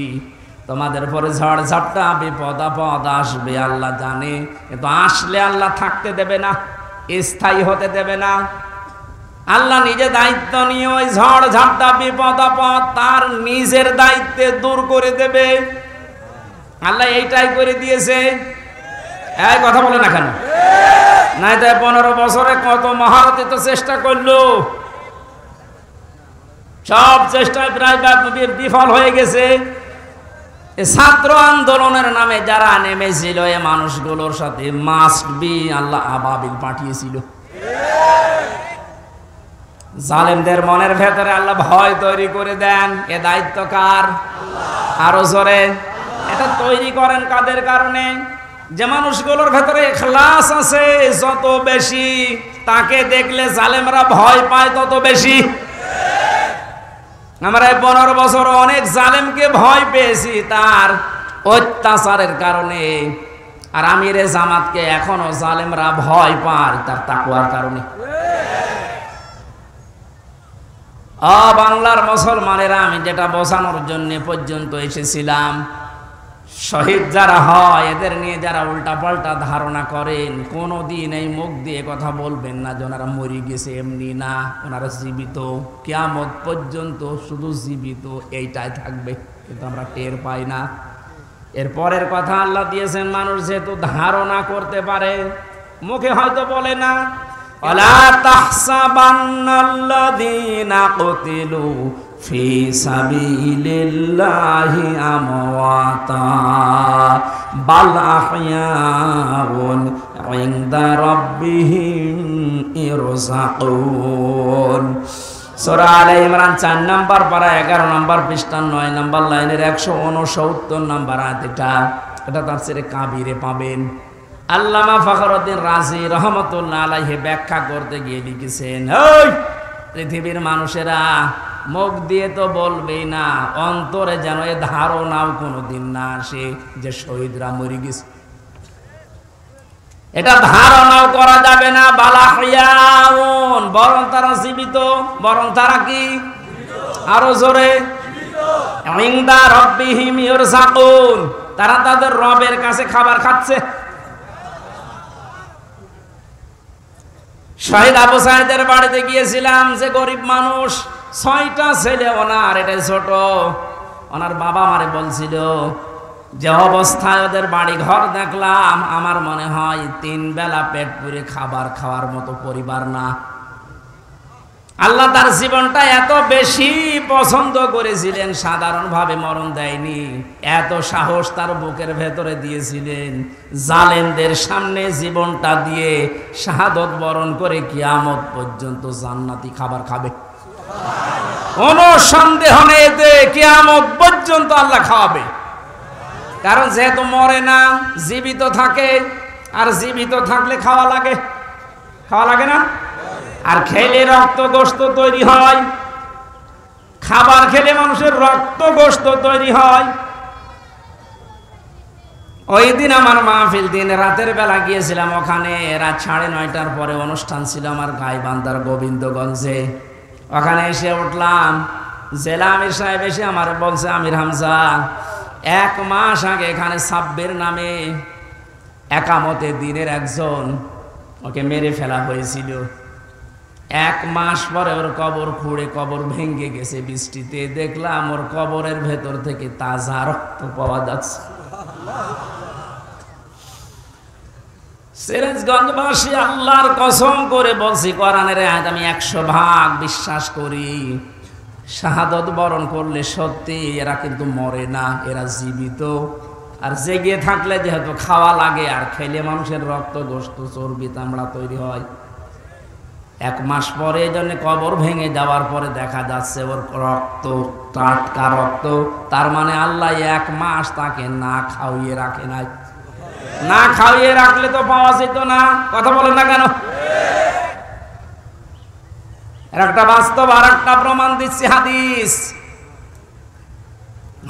তোমাদের পরে ঝড় ঝাপটা, বিপদ আপদ আসবে, আল্লাহ জানে। কিন্তু আসলে আল্লাহ থাকতে দেবে না, স্থায়ী হতে দেবে না। আল্লাহ নিজে দায়িত্ব নিয়ে ওই ঝড় ঝাপটা, বিপদ আপদ তার নিজের দায়িত্বে দূর করে দেবে। আল্লাহ এইটাই করে দিয়েছে। এই কথা বলে না কেন? নাই তো 15 বছরে কত মহারথী তো চেষ্টা করলো, সব চেষ্টায় প্রায় বিফল হয়ে গেছে। ছাত্র আন্দোলনের নামে যারা নেমেছিল, এ মানুষগুলোর সাথে মাস্ট বি আল্লাহ আবাবিল পাঠিয়েছিল। জালেমদের মনের ভেতরে আল্লাহ ভয় তৈরি করে দেন। এ দায়িত্ব কার? আরো জোরে। এটা তৈরি করেন কাদের কারণে? যে মানুষগুলোর ভেতরে ইখলাস আছে যত বেশি, তাকে দেখলে জালেমরা ভয় পায় তত বেশি। আমরা 15 বছর অনেক জালেমকে ভয় পেয়েছি তার অত্যাচারের কারণে, আর আমিরে জামাতকে এখনো জালেমরা ভয় পায় তার তাকওয়ার কারণে। বাংলার মুসলমানেরা, আমি যেটা বোঝানোর জন্য পর্যন্ত এসেছিলাম, শহীদ যারা হয় এদের নিয়ে যারা উল্টাপাল্টা ধারণা করেন, কোনোদিন এই মুখ দিয়ে কথা বলবেন না যে ওনারা মরে গেছে, এমনি না, ওনারা জীবিত, কিয়ামত পর্যন্ত শুধু জীবিত এইটাই থাকবে, কিন্তু আমরা টের পাই না। এর পরের কথা আল্লাহ দিয়েছেন, মানুষ যেহেতু ধারণা করতে পারে, মুখে হয়তো বলে না, ওয়ালা তাহসাবান্নাল্লাযীনা কুতিলু ফি সাবিলিল্লাহি আমওয়াতা বাল আহইয়াউন ইনদা রাব্বিহিম ইরযাকুন। সূরা আলে ইমরান 4 নম্বর পারা 11 নম্বর পৃষ্ঠা 9 নম্বর লাইনের 169 নম্বর আয়াত। এটা তাফসীরে কাবীরে পাবেন। আল্লামা ফখরুদ্দিন রাজি রহমাতুল্লাহ আলাইহি ব্যাখ্যা করতে গিয়ে লিখেছেন, ওই পৃথিবীর মানুষেরা মুখ দিয়ে তো বলবেই না, অন্তরে যেন এ ধারণাও কোনোদিন না আসে যে শহীদরা মরে গেছে। এটা ধারণাও করা যাবে না। বালাহিয়াউন, বরং তারা জীবিত, বরং তারা কি, আরো জোরে, ইনদা রাব্বিহিম ইরযাকুন, তারা তাদের রবের কাছে খাবার খাচ্ছে। শহীদ আবু সাঈদের বাড়িতে গিয়েছিলাম, যে গরিব মানুষ, 6টা ছেলে ওনার, এটাই ছোট। ওনার বাবা আমারে বলছিল, যে অবস্থায় ওদের বাড়ি ঘর দেখলাম, আমার মনে হয় 3 বেলা পেট পুরে খাবার খাওয়ার মতো পরিবার না। আল্লাহ তার জীবনটা এত বেশি পছন্দ করেছিলেন, সাধারণভাবে মরণ দেয়নি, এত সাহস তার বুকের ভেতরে দিয়েছিলেন, জালেমদের সামনে জীবনটা দিয়ে শাহাদত বরণ করে কিয়ামত পর্যন্ত জান্নাতি খাবার খাবে। কোনো সন্দেহ নেই, এতে কিয়ামত পর্যন্ত আল্লাহ খাওয়াবে। কারণ যেহেতু মরে না, জীবিত থাকে, আর জীবিত থাকলে খাওয়া লাগে, খাওয়া লাগে না? আর খেলে রক্ত গোশত তৈরি হয়, খাবার খেলে মানুষের রক্ত গোশত তৈরি হয়। ওই দিন আমার মাহফিল, দিন রাতের বেলা গিয়েছিলাম ওখানে, রাত 9:30টার পরে অনুষ্ঠান ছিল আমার গাইবান্ধার গোবিন্দগঞ্জে। ওখানে এসে উঠলাম, জেলা আমির সাহেব এসে আমার বলছে, আমির হামজা, 1 মাস আগে এখানে সাব্বির নামে একামতে দিনের একজন, ওকে মেরে ফেলা হয়েছিল। 1 মাস পরে ওর কবর খুঁড়ে কবর ভেঙে গেছে বৃষ্টিতে, দেখলাম ওর কবরের ভেতর থেকে তাজা রক্ত পাওয়া যাচ্ছে। সিরাজগঞ্জবাসী, আল্লাহর কসম করে বলছি, কোরআনের আয়াত আমি 100% বিশ্বাস করি, শাহাদত বরণ করলে সত্যি এরা কিন্তু মরে না, এরা জীবিত। আর জেগে থাকলে যেহেতু খাওয়া লাগে, আর খেলে মানুষের রক্ত গোশত চর্বি চামড়া তৈরি হয়। 1 মাস পরে এই জন্য কবর ভেঙে যাওয়ার পরে দেখা যাচ্ছে ওর রক্ত টাটকা রক্ত। তার মানে আল্লাহ 1 মাস তাকে না খাওয়িয়ে রাখে নাই। না খাওয়িয়ে রাখলে তো পাওয়া যেত না। কথা বলেন না কেন? একটা বাস্তব, আর একটা প্রমাণ দিচ্ছি, হাদিস।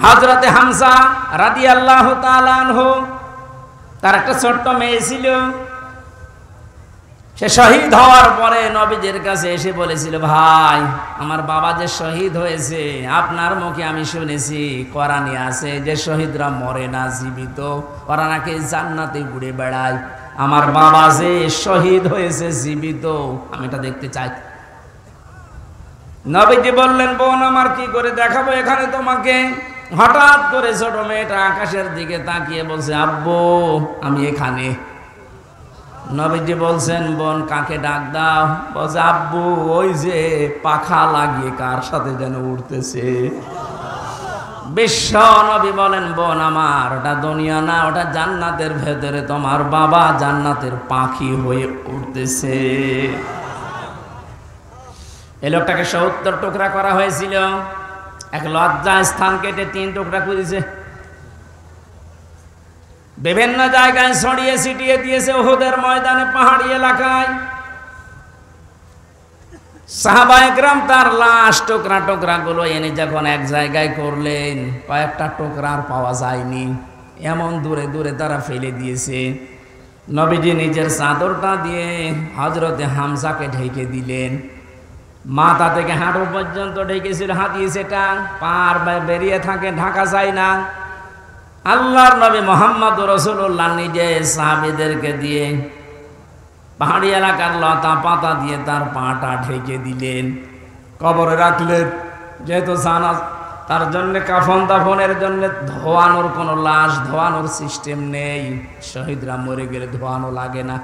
হযরতে হামজা রাদিয়াল্লাহু তাআলা আনহু, তার একটা ছোট্ট মেয়ে ছিল। সে শহীদ হওয়ার পরে নবীজির কাছে এসে বলেছিল, ভাই, আমার বাবা যে শহীদ হয়েছে, আপনার মুখে আমি শুনেছি, কোরআনে আছে যে শহীদরা মরে না, জীবিত, ওরা নাকি জান্নাতে ঘুরে বেড়ায়। আমার বাবা যে শহীদ হয়েছে জীবিত, আমি এটা দেখতে চাই। নবীজি বললেন, বোন আমার, কি করে দেখাবো এখানে তোমাকে? হঠাৎ করে ছোট মেয়েটা আকাশের দিকে তাকিয়ে বলছে, আব্বু আমি এখানে। নবীজি বলছেন, বোন কাকে ডাক দাও? বলছে, আব্বু ওই যে পাখা লাগিয়ে কার সাথে যেন উঠতেছে। বিশ্ব নবী বলেন, বোন আমার, ওটা দুনিয়া না, ওটা জান্নাতের ভেতরে তোমার বাবা জান্নাতের পাখি হয়ে উঠতেছে। এই লোকটাকে 70 টুকরা করা হয়েছিল। এক লজ্জা স্থান কেটে 3 টুকরা করেছে। বিভিন্ন জায়গায় ছড়িয়ে ছিটিয়ে দিয়েছে, উহুদের ময়দানে, পাহাড়ি এলাকায়। সাহাবায়ে কেরাম তার লাশ টুকরা টুকরা গুলো এনে যখন এক জায়গায় করলেন, কয়েকটা টুকরা আর পাওয়া যায়নি, এমন দূরে দূরে তারা ফেলে দিয়েছে। নবীজি নিজের চাদরটা দিয়ে হযরতে হামজাকে ঢেকে দিলেন। মাথা থেকে হাঁটু পর্যন্ত ঢেকেছিল হাতিয়েছে টাং, পার বেরিয়ে থাকে, ঢাকা যায় না। আল্লাহর নবী মুহাম্মদ রাসূলুল্লাহ নিজে সাহাবীদেরকে দিয়ে পাহাড়ি এলাকার লতা পাতা দিয়ে তার পাটা ঢেকে দিলেন, কবরে রাখলেন। যেহেতু জানা তার জন্য কাফন দাফনের জন্য ধোয়ানোর কোনো লাশ ধোয়ানোর সিস্টেম নেই, শহীদরা মরে গেলে ধোয়ানো লাগে না,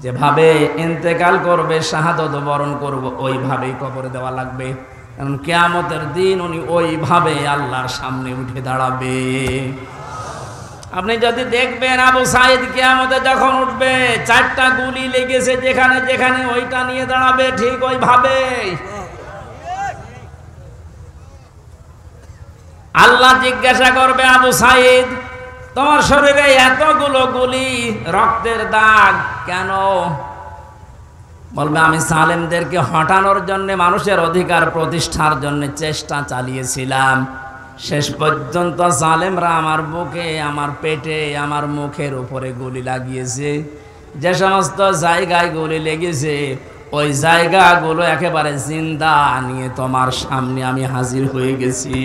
যেভাবে ইন্তেকাল করবে শাহাদত বরণ করব ওইভাবেই কবরে দেওয়া লাগবে, কারণ কিয়ামতের দিন উনি ওইভাবে আল্লাহর সামনে উঠে দাঁড়াবে। আপনি যদি দেখবেন আবু সাঈদ কিয়ামতে যখন উঠবে 4টা গুলি লেগেছে যেখানে যেখানে, ওইটা নিয়ে দাঁড়াবে ঠিক ওইভাবে। আল্লাহ জিজ্ঞাসা করবে, আবু সাঈদ তোমার শরীরে এতগুলো গুলি, রক্তের দাগ কেন? বলবে আমি জালেমদেরকে হটানোর জন্য, মানুষের অধিকার প্রতিষ্ঠার জন্য চেষ্টা চালিয়েছিলাম। শেষ পর্যন্ত জালেমরা আমার বুকে, আমার পেটে, আমার মুখের উপরে গুলি লাগিয়েছে। যে সমস্ত জায়গায় গুলি লেগেছে ওই জায়গাগুলো একেবারে জিন্দা নিয়ে তোমার সামনে আমি হাজির হয়ে গেছি।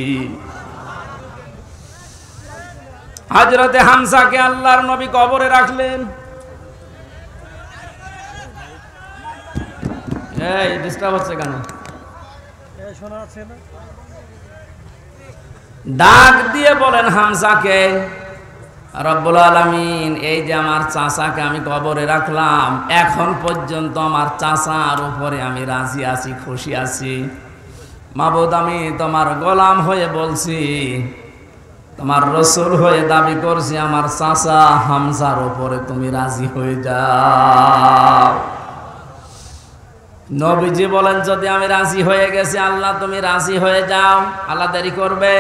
হযরতে হামজাকে আল্লাহর নবী কবরে রাখলেন। এই ডিস্টার্ব হচ্ছে কেন? ডাক দিয়ে বলেন হামজাকে, রব্বুল আলামিন এই যে আমার চাচাকে আমি কবরে রাখলাম, এখন পর্যন্ত আমার চাচার উপরে আমি রাজি আছি, খুশি আছি। মাবুদ আমি তোমার গোলাম হয়ে বলছি, তোমার রসুল হয়ে দাবি করছি, আমার চাচা হামজার উপরে তুমি রাজি হয়ে যাও। নবীজি বলেন যদি আমি রাজি হয়ে গেছি, আল্লাহ তুমি রাজি হয়ে যাও, আল্লাহ দেরি করবে?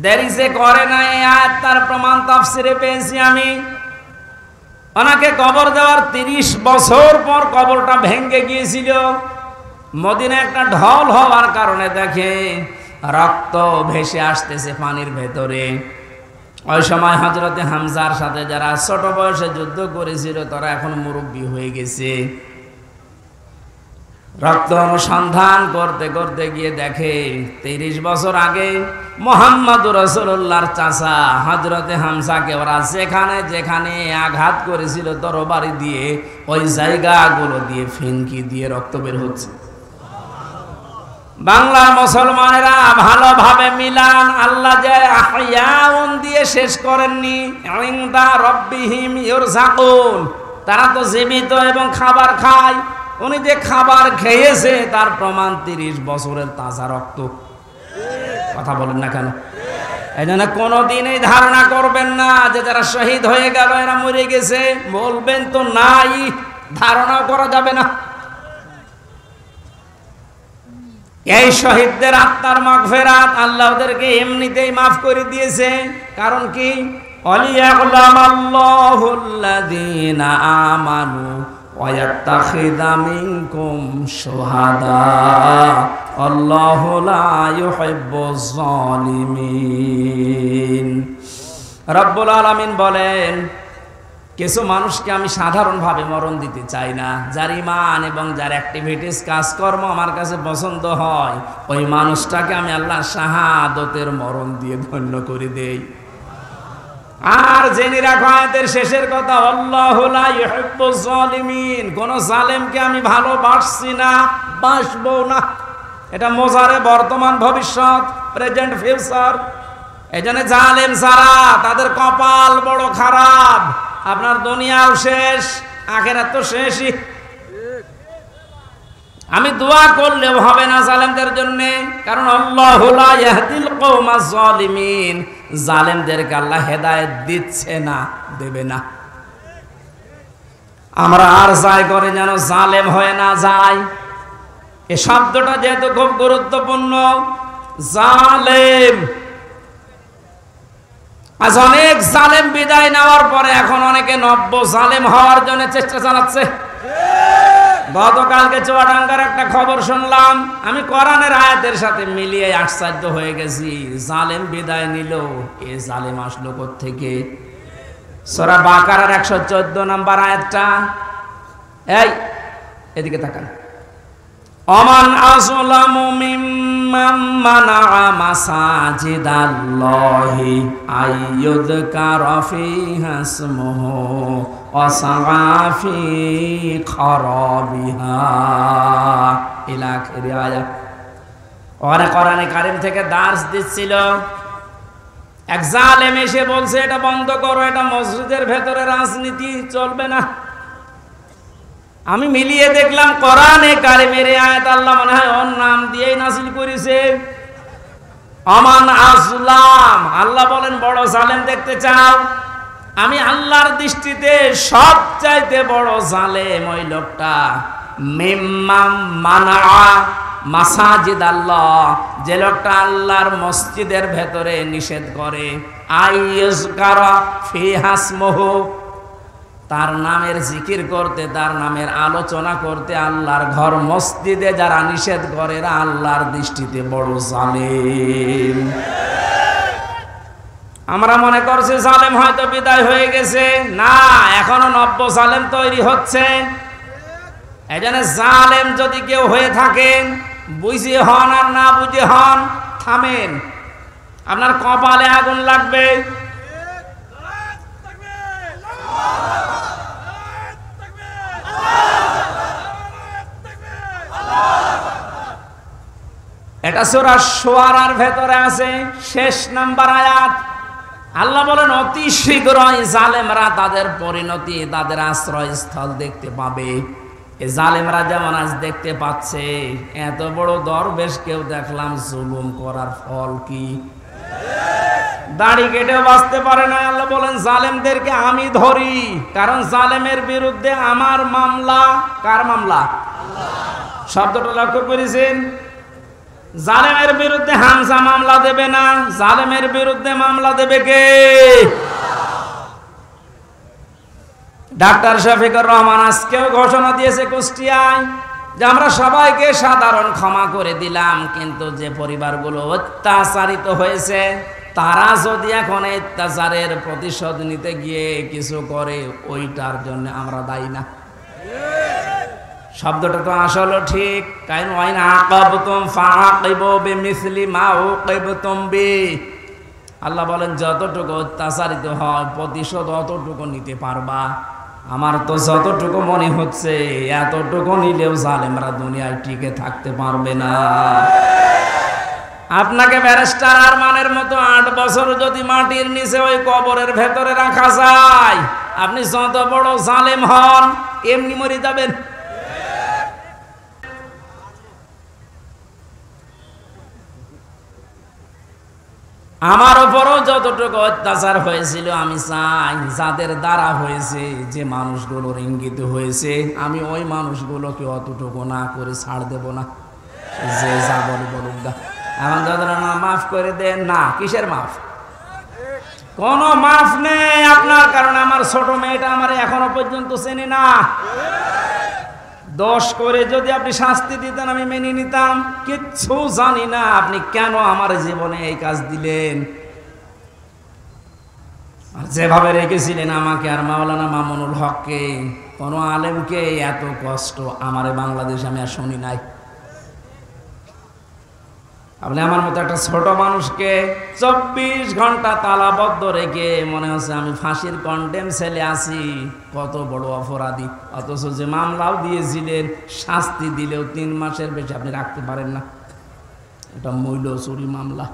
দেরি যে করে না, এই আয়াত তার প্রমাণ তাফসিরে পেয়েছি আমি। ওনাকে কবর দেওয়ার 30 বছর পর কবরটা ভেঙে গিয়েছিল। মদিনা একটা ঢল হওয়ার কারণে দেখে রক্ত ভেসে আসতেছে পানির ভেতরে। ওই সময় হযরতে হামজার সাথে যারা ছোট বয়সে যুদ্ধ করেছিল তারা এখন মুরব্বী হয়ে গেছে। রক্ত অনুসন্ধান করতে করতে গিয়ে দেখে 30 বছর আগে মুহাম্মদুর রাসূলুল্লাহর চাচা হযরতে হামজাকে ওরা যেখানে যেখানে আঘাত করেছিল তরবারি দিয়ে, ওই জায়গাগুলো দিয়ে ফিনকি দিয়ে রক্ত বের হচ্ছে। বাংলার মুসলমানেরা ভালোভাবে মিলান, আল্লাহ যে আহয়াউন দিয়ে শেষ করেননি, ইনদা রাব্বিহিম ইরযাকুন, তারা তো জীবিত এবং খাবার খায়। উনি যে খাবার খেয়েছে তার প্রমাণ 30 বছরের তাজা রক্ত। কথা বলেন না কেন? এই জন্য কোনোদিন এই ধারণা করবেন না যে যারা শহীদ হয়ে গেল এরা মরে গেছে, বলবেন তো নাই, ধারণা করা যাবে না। এই শহীদদের আত্মার মাগফিরাত আল্লাহ ওদেরকে এমনিতেই মাফ করে দিয়েছে। কারণ কি? ওয়ালিয়াকুলামাল্লাহুল্লাযীনা আমানু ওয়া ইয়াত্তাখিযা মিনকুম শুহাদা আল্লাহু লা ইউহিব্বুজ জালিমিন। রব্বুল আলামিন বলেন, কিছু মানুষকে আমি সাধারণভাবে মরণ দিতে চাই না, যার ঈমান এবং যার অ্যাক্টিভিটিস কাজকর্ম আমার কাছে পছন্দ হয়, ওই মানুষটাকে আমি আল্লাহ শাহাদতের মরণ দিয়ে ধন্য করে দেই। আর জেনে রাখো আয়াতের শেষের কথা, আল্লাহু লা ইউহিব্বুজ জালিমিন, কোন জালেমকে আমি ভালোবাসছি না, বাসবো না। এটা মোজারে বর্তমান ভবিষ্যৎ, প্রেজেন্ট ফিউচার। এজন্য জালেম যারা তাদের কপাল বড় খারাপ। আপনার দুনিয়াও শেষ, আখিরাত তো শেষই। আমি দোয়া করলেও হবে না জালেমদের জন্য, কারণ আল্লাহু লা ইয়াহদিল কওমাজ জালিমিন, জালেমদেরকে আল্লাহ হেদায়েত দিচ্ছে না, দেবে না। আমরা আর যাই করে যেন জালেম হয়ে না যায়। এই শব্দটা যেহেতু খুব গুরুত্বপূর্ণ, জালেম। আজ অনেক জালেম বিদায় নেওয়ার পরে এখন অনেকে নব্য জালেম হওয়ার জন্য চেষ্টা চালাচ্ছে। গতকালকে চুয়াডাঙ্গার একটা খবর শুনলাম, আমি কোরআনের আয়াতের সাথে মিলিয়ে আশ্চর্য হয়ে গেছি। জালেম বিদায় নিল, এ জালেম আসলো কোত্থেকে? সূরা বাকারার 114 নম্বর আয়াতটা, এই এদিকে তাকান। ওমান আযলামু মিম্মান মানাআ মাসাজিদাল্লাহি আইয়ুযকারা ফীহা ইসমুহু ওয়া সাআ ফী খারাবিহা ইলা আখির আয়াত। ওরা কোরআনে কারীম থেকে দার্স দিচ্ছিল, এক জালেম এসে বলছে এটা বন্ধ করো, এটা মসজিদের ভেতরে রাজনীতি চলবে না। আমি মিলিয়ে দেখলাম কোরআনে কারিমের আয়াত আল্লাহ মনে হয় ওর নাম দিয়েই নাযিল করেছে। আমান আযলাম, আল্লাহ বলেন বড় জালেম দেখতে চাও? আমি আল্লাহর দৃষ্টিতে সবচাইতে বড় জালেম ওই লোকটা মিম্মাম মানাআ মাসাজিদ আল্লাহ, যে লোকটা আল্লাহর মসজিদের ভেতরে নিষেধ করে আইয়ুযকারা ফীহা ইসমুহু, তার নামের জিকির করতে, তার নামের আলোচনা করতে আল্লাহর ঘর মসজিদে যারা নিষেধ করে এরা আল্লাহর দৃষ্টিতে বড় জালেম। আমরা মনে করছি জালেম হয়তো বিদায় হয়ে গেছে, না, এখনো নব্য জালেম তৈরি হচ্ছে। এজন্য জালেম যদি কেউ হয়ে থাকেন, বুঝে হন আর না বুঝে হন, থামেন, আপনার কপালে আগুন লাগবে। এটা সূরা শুআরার ভেতরে আছে, শেষ নাম্বার আয়াত। আল্লাহ বলেন অতি শীঘ্রই জালেমরা তাদের পরিণতি, তাদের আশ্রয়স্থল দেখতে পাবে। এই জালেমরা যেমন আজ দেখতে পাচ্ছে, এত বড় দরবেশ কেউ দেখলাম জুলুম করার ফল কি? দাড়ি কেটেও বাঁচতে পারে না। আল্লাহ বলেন জালেমদেরকে আমি ধরি, কারণ জালেমের বিরুদ্ধে আমার মামলা। কার মামলা? শব্দটা লক্ষ্য করেছেন? জালেমের বিরুদ্ধে হামজা মামলা দেবে না, জালেমের বিরুদ্ধে মামলা দেবে কে? ডাক্তার শফিকুর রহমান আজকেও ঘোষণা দিয়েছে কুষ্টিয়ায় যে আমরা সবাইকে সাধারণ ক্ষমা করে দিলাম, কিন্তু যে পরিবারগুলো অত্যাচারিত হয়েছে তারা যদি এখন অত্যাচারের প্রতিশোধ নিতে গিয়ে কিছু করে, ওইটার জন্য আমরা দায়ী না। শব্দটা তো আসলে ঠিক, কারণ ওয়াইন আকাবতুম ফাআকিবু বিমিসলি মা উকিবতুম বি। আল্লাহ বলেন যতটুকু অত্যাচারিত হয় প্রতিশোধ অতটুকু নিতে পারবা। আমার তো যতটুকু মনে হচ্ছে এতটুকু নিলেও জালেমরা দুনিয়ায় টিকে থাকতে পারবে না। আপনাকে ব্যারিস্টার আরমানের মতো 8 বছর যদি মাটির নিচে ওই কবরের ভেতরে রাখা যায়, আপনি যত বড় জালেম হন এমনি মরে যাবেন। আমার উপরও যতটুকু অত্যাচার হয়েছিল, আমি চাই যাদের দ্বারা হয়েছে, যে মানুষগুলোর ইঙ্গিত হয়েছে, আমি ওই মানুষগুলোকে অতটুকু না করে ছাড় দেব না। যে যা বলে বলুক গা, এখন যাদের না মাফ করে দেন না, কিসের মাফ? কোনো মাফ নেই আপনার, কারণ আমার ছোট মেয়েটা আমার এখনো পর্যন্ত চেনে না। দোষ করে যদি আপনি শাস্তি দিতেন আমি মেনে নিতাম, কিচ্ছু জানি না আপনি কেন আমার জীবনে এই কাজ দিলেন। আর যেভাবে রেখেছিলেন আমাকে আর মাওলানা মামুনুল হককে, কোনো আলেমকে এত কষ্ট আমারে বাংলাদেশে আমি আর শুনি নাই। আপনি আমার মতো একটা ছোট মানুষকে 24 ঘন্টা তালাবদ্ধ রেখে মনে হচ্ছে আমি ফাঁসির কন্ডেম ছেলে আছি, কত বড় অপরাধী। অথচ যে মামলাও দিয়েছিলেন, শাস্তি দিলেও 3 মাসের বেশি আপনি রাখতে পারেন না। এটা মূল্য চুরি মামলা।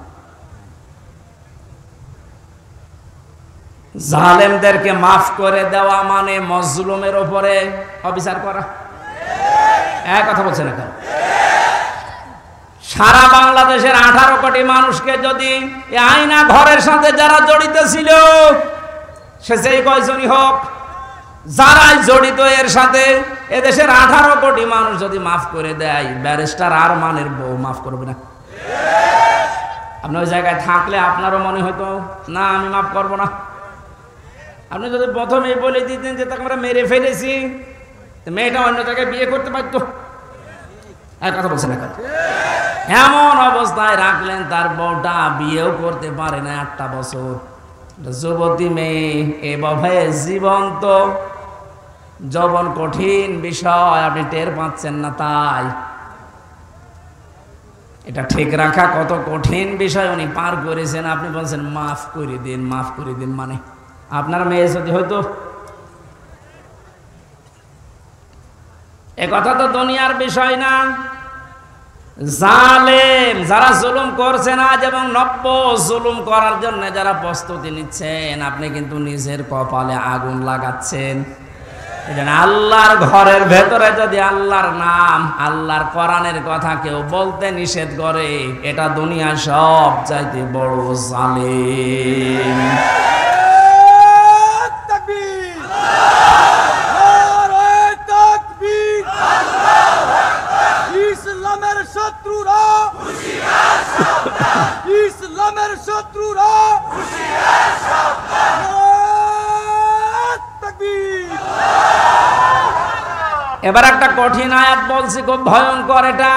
জালেমদেরকে মাফ করে দেওয়া মানে মজলুমের উপরে অবিচার করা। এক কথা বলছেন না কেন? সারা বাংলাদেশের 18 কোটি মানুষকে যদি এই আয়না ঘরের সাথে যারা জড়িত ছিল, সে যেই কয়জনই হোক, যারাই জড়িত এর সাথে, এদেশের 18 কোটি মানুষ যদি মাফ করে দেয়, ব্যারিস্টার আরমানের বউ মাফ করবে না? আপনি ওই জায়গায় থাকলে আপনারও মনে হতো না আমি মাফ করব না। আপনি যদি প্রথমেই বলে দিতেন যে তাকে আমরা মেরে ফেলেছি, মেয়েটা অন্য জায়গায় বিয়ে করতে পারতো। এক কথা বলছেন না? এমন অবস্থায় রাখলেন তার বউটা বিয়েও করতে পারে না 8টা বছর। যুবতী মেয়ে এভাবে জীবন্ত যৌবন কঠিন বিষয়, আপনি টের পাচ্ছেন না। তাই এটা ঠিক রাখা কত কঠিন বিষয় উনি পার করেছেন। আপনি বলছেন মাফ করে দিন, মাফ করে দিন, মানে আপনার মেয়ে যদি হয়তো, এ কথা তো দুনিয়ার বিষয় না। জালেম যারা জুলুম করছেন আজ এবং নব্য জুলুম করার জন্য যারা প্রস্তুতি নিচ্ছেন, আপনি কিন্তু নিজের কপালে আগুন লাগাচ্ছেন। আল্লাহর ঘরের ভেতরে যদি আল্লাহর নাম, আল্লাহর কোরআনের কথা কেউ বলতে নিষেধ করে, এটা দুনিয়া সব চাইতে বড় জালেম। ইসলামের শত্রুরা, ইসলামের শত্রুরা, এবার একটা কঠিন আয়াত বলছি, খুব ভয়ঙ্কর এটা।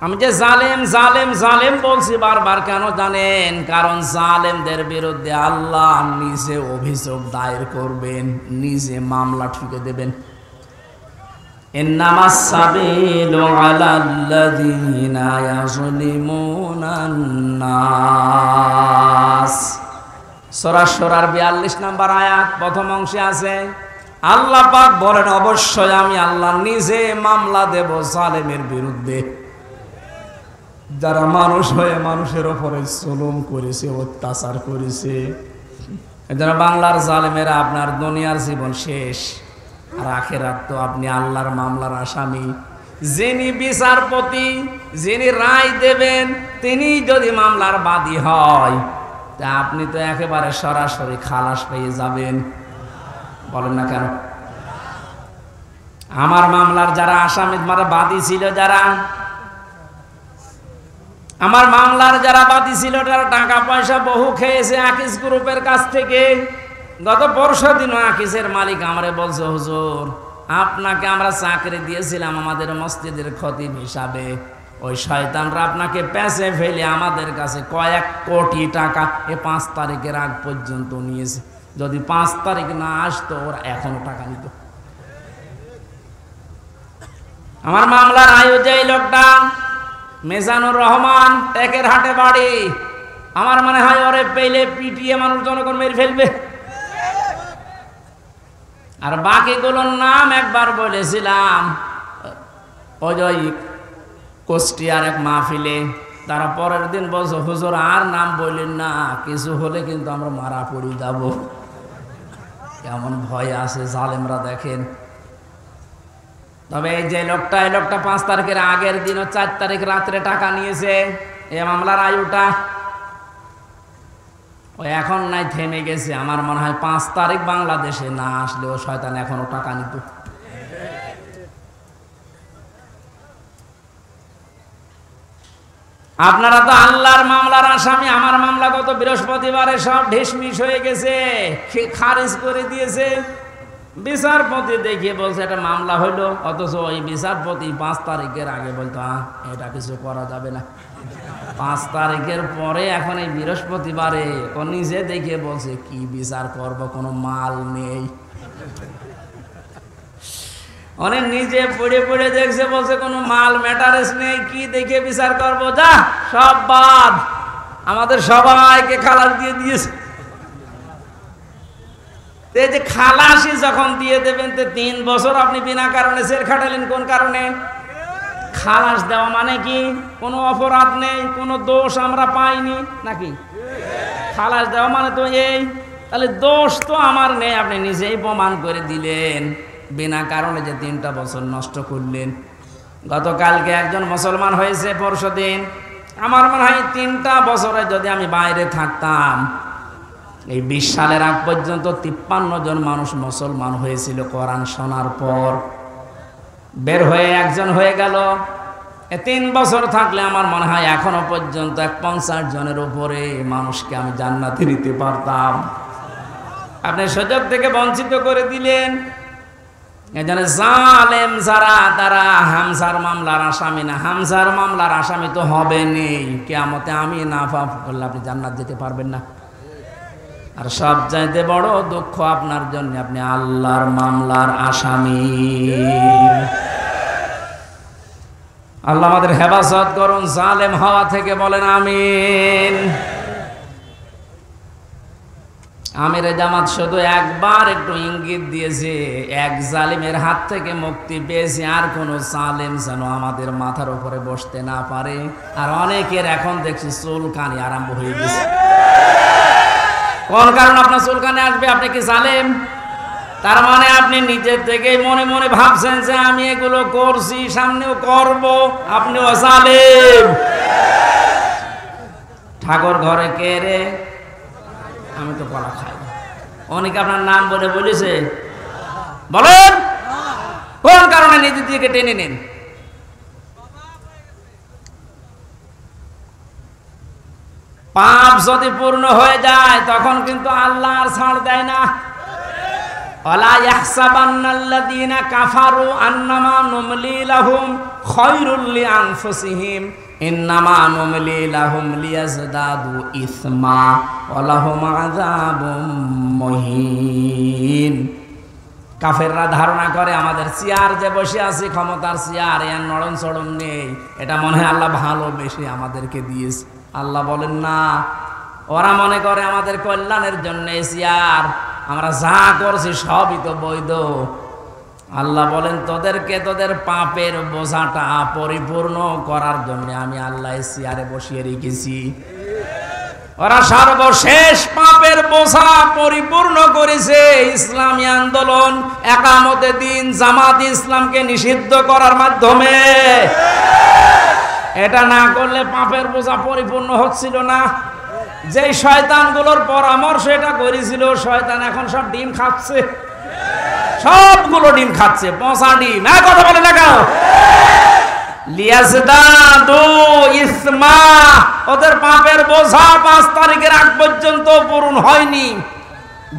আমি যে জালেম জালেম জালেম বলছি বারবার, কেন জানেন? কারণ জালেমদের বিরুদ্ধে আল্লাহ নিজে অভিযোগ দায়ের করবেন, নিজে মামলা ঠুকে দেবেন। ইন্নামাস সাবিলু আলাল্লাযীনা ইয়াযলিমুনান নাস। সূরা সূরার 42 নম্বর আয়াত প্রথম অংশে আছে, আল্লাহ পাক বলেন অবশ্যই আমি আল্লাহ নিজে মামলা দেব জালেমের বিরুদ্ধে, যারা মানুষ হয়ে মানুষের উপরে জুলুম করেছে, অত্যাচার করেছে। যারা বাংলার জালেমেরা আপনার দুনিয়ার জীবন শেষ, আর আখেরাত তো আপনি আল্লাহর মামলার আসামি। যিনি বিচারপতি, যিনি রায় দেবেন, তিনি যদি মামলার বাদী হয়, তা আপনি তো একেবারে সরাসরি খালাস পেয়ে যাবেন। বলেন না কেন? আমার মামলার যারা আসামি, যারা বাদী ছিল, যারা আমার মামলার যারা বাদী ছিল, তারা টাকা পয়সা বহু খেয়েছে আকিস গ্রুপের কাছ থেকে। গত পরশু দিন আকিসের মালিক আমারে বলছে, হুজুর আপনাকে আমরা চাকরি দিয়েছিলাম আমাদের মসজিদের খতিব হিসাবে, ওই শয়তানরা আপনাকে পেছে ফেলে আমাদের কাছে কয়েক কোটি টাকা 5 তারিখের আগ পর্যন্ত নিয়েছে। যদি 5 তারিখ না আসতো, ওরা এখনো টাকা নিত। আমার মামলার আয়ু যেই লোকটা মেজানুর রহমান, টেকের হাটে বাড়ি, আমার মনে হয় ওরে পেলে পিটিয়ে মানুষ জনগণ মেরে ফেলবে। আর বাকিগুলোর নাম একবার বলেছিলাম ওই কুষ্টিয়ার এক মাহফিলে, তারা পরের দিন বলছে, হুজুর আর নাম বললেন না, কিছু হলে কিন্তু আমরা মারা পড়ে যাব। কেমন ভয় আছে জালেমরা দেখেন। তবে এই যে লোকটা, এই লোকটা 5 তারিখের আগের দিন 4 তারিখ রাত্রে টাকা নিয়েছে, এই মামলার আয়ুটা ওই এখন নাই থেমে গেছে। আমার মনে হয় 5 তারিখ বাংলাদেশে না আসলেও শয়তান এখনো টাকা নিত। আপনারা তো আল্লাহর মামলার আসামি। আমার মামলা গত বৃহস্পতিবারে সব ঢিসমিস হয়ে গেছে, খারিজ করে দিয়েছে। বিচারপতি দেখিয়ে বলছে এটা মামলা হইলো, অথচ ওই বিচারপতি 5 তারিখের আগে বলতো এটা কিছু করা যাবে না। 5 তারিখের পরে এখন এই বৃহস্পতিবারে ও নিজে দেখিয়ে বলছে কি বিচার করব, কোনো মাল নেই। অনেক নিজে পড়ে পড়ে দেখছে, বলছে কোনো মাল ম্যাটারেস নেই, কি দেখে বিচার করব, যা সব বাদ। আমাদের সবাইকে খালাস দিয়ে দিয়েছে। এই যে খালাসি যখন দিয়ে দেবেন, 3 বছর আপনি বিনা কারণে জেল খাটালেন, কোন কারণে? খালাস দেওয়া মানে কি? কোনো অপরাধ নেই, কোনো দোষ আমরা পাইনি নাকি? খালাস দেওয়া মানে তো এই, তাহলে দোষ তো আমার নেই, আপনি নিজেই প্রমাণ করে দিলেন। বিনা কারণে যে 3টা বছর নষ্ট করলেন। গতকালকে একজন মুসলমান হয়েছে, পরশুদিন। আমার মনে হয় 3টা বছরে যদি আমি বাইরে থাকতাম, এই 20 সালের আগ পর্যন্ত 53 জন মানুষ মুসলমান হয়েছিল কোরআন শোনার পর। বের হয়ে একজন হয়ে গেল। 3 বছর থাকলে আমার মনে হয় এখনো পর্যন্ত 50 জনের উপরে মানুষকে আমি জান্নাতে নিতে পারতাম। আপনি সুযোগ থেকে বঞ্চিত করে দিলেন। এজন্য জালেম যারা, তারা হামজার মামলার আসামি না। হামজার মামলার আসামি তো হবে নেই। কিয়ামতে আমি না পাপ করলে আপনি জান্নাত যেতে পারবেন না। আর সব চাইতে বড় দুঃখ আপনার জন্য, আপনি আল্লাহর মামলার আসামি। আল্লাহ আমাদের হেফাজত করুন জালেম হওয়া থেকে, বলেন আমিন। আমিরে জামাত শুধু একবার একটু ইঙ্গিত দিয়েছে, এক জালিমের হাত থেকে মুক্তি পেয়েছে, আর কোন জালেম যেন আমাদের মাথার উপরে বসতে না পারে। আর অনেকের এখন দেখছি চুলকানি আরম্ভ হয়ে গেছে। কোন কারণ আপনার চুলকানি আসবে? আপনি কি জালেম? তার মানে আপনি নিজের থেকেই মনে মনে ভাবছেন যে আমি এগুলো করছি, সামনেও করব, আপনিও জালেম। ঠাকুর ঘরে কে রে? আমি তো কলা খাই। অনেকে আপনার নাম বলে বলেছে, বলেন কোন কারণে নিজের দিকে টেনে নেন? পাপ যদি পূর্ণ হয়ে যায় তখন কিন্তু আল্লাহ আর ছাড় দেয় না। ওয়ালা ইয়াহসাবান্নাল্লাযীনা কাফারু আন্নামা নুমলি লাহুম খায়রুল লিআনফুসিহিম ইন্নামা নুমলি লাহুম লিয়াজদাদু ইসমা ওয়া লাহুম আযাবুম মুহিন। কাফেররা ধারণা করে আমাদের চেয়ার যে বসে আছি, ক্ষমতার চেয়ার, এর নড়ন চড়ন নেই, এটা মনে হয় আল্লাহ ভালোবেসে আমাদেরকে দিয়েছে। আল্লাহ বলেন না, ওরা মনে করে আমাদের কল্যাণের জন্য চেয়ার, আমরা যা করছি সবই তো বৈধ। আল্লাহ বলেন তোদেরকে তোদের পাপের বোঝাটা পরিপূর্ণ করার জন্য আমি আল্লাহ চেয়ারে বসিয়ে রেখেছি। ওরা সর্বশেষ পাপের বোঝা পরিপূর্ণ করেছে ইসলামী আন্দোলন, একামতে দিন, জামাত ইসলামকে নিষিদ্ধ করার মাধ্যমে। এটা না করলে পাপের বোঝা পরিপূর্ণ হচ্ছিল না। যে শয়তানগুলোর পরামর্শ এটা করেছিল, শয়তান এখন সব ডিম খাচ্ছে, সবগুলো ডিম খাচ্ছে, পচা ডিম। এক কথা বলে না কেন? লিয়াজদাদু ইসমা, ওদের পাপের বোঝা 5 তারিখের আগ পর্যন্ত পূরণ হয়নি।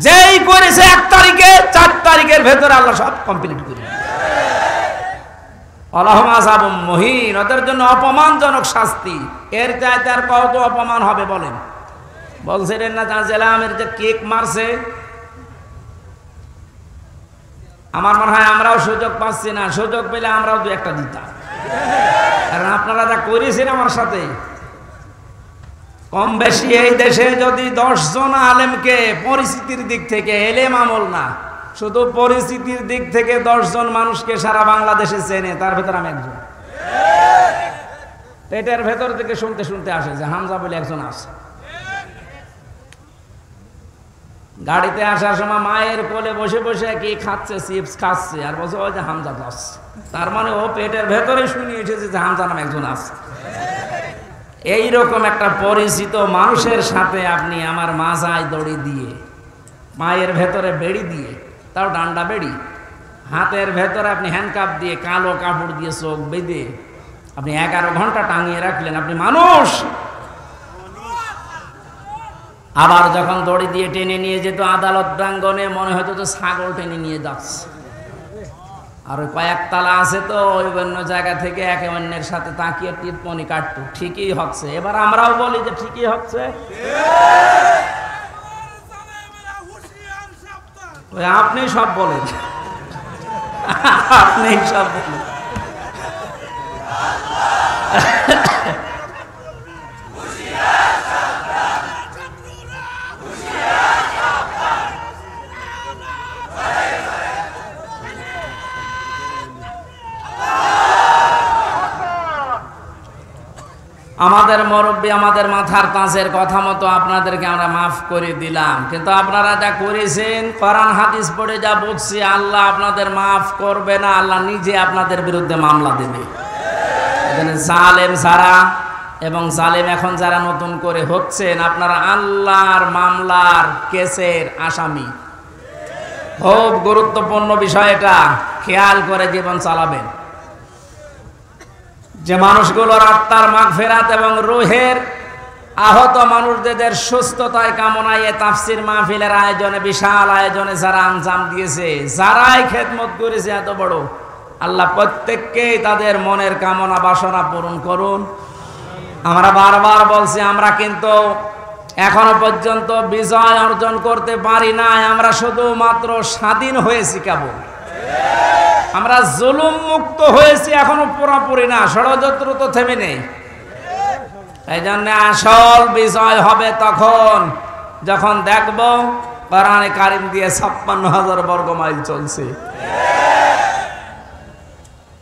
যেই করেছে 1 তারিখে, 4 তারিখের ভেতরে আল্লাহ সব কমপ্লিট করে দিয়েছে। ওয়ালাহুম আযাবুম মুহিন, ওদের জন্য অপমানজনক শাস্তি। এর চাইতে আর কত অপমান হবে বলেন? বলছিলেন না জালামের যে কেক মারছে, আমার মনে হয় আমরাও সুযোগ পাচ্ছি না, সুযোগ পেলে আমরাও 2-1টা দিতাম। কারণ আপনারা যা করেছেন আমার সাথে, কম বেশি এই দেশে যদি 10 জন আলেমকে পরিস্থিতির দিক থেকে, এলেম আমল না, শুধু পরিস্থিতির দিক থেকে 10 জন মানুষকে সারা বাংলাদেশে চেনে, তার ভেতর আমি একজন। পেটের ভেতর থেকে শুনতে শুনতে আসে যে হামজা বলে একজন আছে। গাড়িতে আসার সময় মায়ের কোলে বসে বসে কি খাচ্ছে, চিপস খাচ্ছে, আর বলছে ওই যে হামজা দাস। তার মানে ও পেটের ভেতরে শুনে এসেছে যে হামজা নামে একজন আছে। এইরকম একটা পরিচিত মানুষের সাথে আপনি আমার মাজায় দড়ি দিয়ে, মায়ের ভেতরে বেড়ি দিয়ে, তাও ডান্ডা বেড়ি, হাতের ভেতরে আপনি হ্যান্ডকাপ দিয়ে, কালো কাপড় দিয়ে চোখ বেঁধে আপনি 11 ঘন্টা টাঙিয়ে রাখলেন, আপনি মানুষ? আবার যখন দড়ি দিয়ে টেনে নিয়ে যেত আদালত প্রাঙ্গণে, মনে হতো তো ছাগল টেনে নিয়ে যাচ্ছে। আর ওই কয়েকতলা আছে তো, ওই অন্য জায়গা থেকে একে অন্যের সাথে তাকিয়ে টিপমনি কাটতো, ঠিকই হচ্ছে। এবার আমরাও বলি যে ঠিকই হচ্ছে। ওই আপনি সব বলেন, আপনি সব বলেন। আমাদের মুরব্বী, আমাদের মাথার তাজের কথা মতো আপনাদেরকে আমরা মাফ করে দিলাম, কিন্তু আপনারা যা করেছেন, কোরআন হাদিস পড়ে যা বুঝছি, আল্লাহ আপনাদের মাফ করবে না, আল্লাহ নিজে আপনাদের বিরুদ্ধে মামলা দেবে। এখানে জালেম যারা এবং জালেম এখন যারা নতুন করে হচ্ছেন, আপনারা আল্লাহর মামলার কেসের আসামি। খুব গুরুত্বপূর্ণ বিষয় এটা, খেয়াল করে জীবন চালাবেন। যে মানুষগুলোর আত্মার মাগফিরাত এবং রূহের আহত মানুষদের সুস্থতায় কামনায় তাফসীর মাহফিলের আয়োজনে, বিশাল আয়োজনে যারা আঞ্জাম দিয়েছে, যারাই খেদমত করেছে এত বড়, আল্লাহ প্রত্যেককেই তাদের মনের কামনা বাসনা পূরণ করুন। আমরা বারবার বলছি, আমরা কিন্তু এখনো পর্যন্ত বিজয় অর্জন করতে পারি নাই, আমরা শুধুমাত্র স্বাধীন হয়েছি কেবল। আমরা জুলুম মুক্ত হয়েছি, এখনো পুরোপুরি না, ষড়যন্ত্র তো থেমে নেই। এই জন্য আসল বিজয় হবে তখন যখন দেখব কোরআনে কারিম দিয়ে 56,000 বর্গ মাইল চলছে।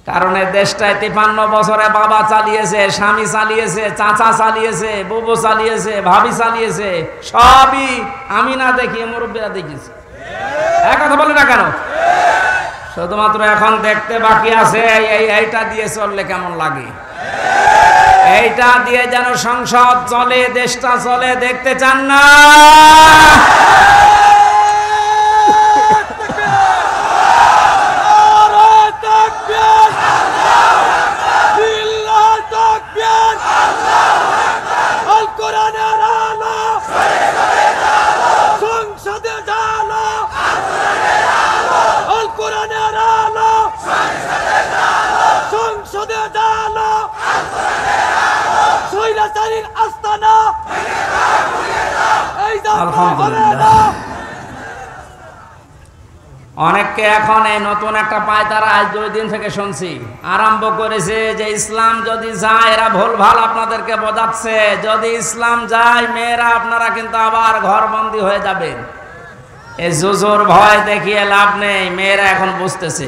কারণ এই দেশটায় 53 বছরে বাবা চালিয়েছে, স্বামী চালিয়েছে, চাচা চালিয়েছে, বুবু চালিয়েছে, ভাবি চালিয়েছে, সবই আমি না দেখি মুরব্বীরা দেখিয়েছে। এক কথা বলে না কেন? শুধুমাত্র এখন দেখতে বাকি আছে এইটা দিয়ে চললে কেমন লাগে, এইটা দিয়ে যেন সংসদ চলে, দেশটা চলে, দেখতে চান না? অনেককে এখন এই নতুন একটা পায়তারা আজ 2 দিন থেকে শুনছি আরম্ভ করেছে যে ইসলাম যদি যায়, এরা ভুলভাল আপনাদেরকে বোঝাচ্ছে, যদি ইসলাম যায় মেয়েরা আপনারা কিন্তু আবার ঘরবন্দি হয়ে যাবেন। এই জুজুর ভয় দেখিয়ে লাভ নেই, মেয়েরা এখন বুঝতেছে।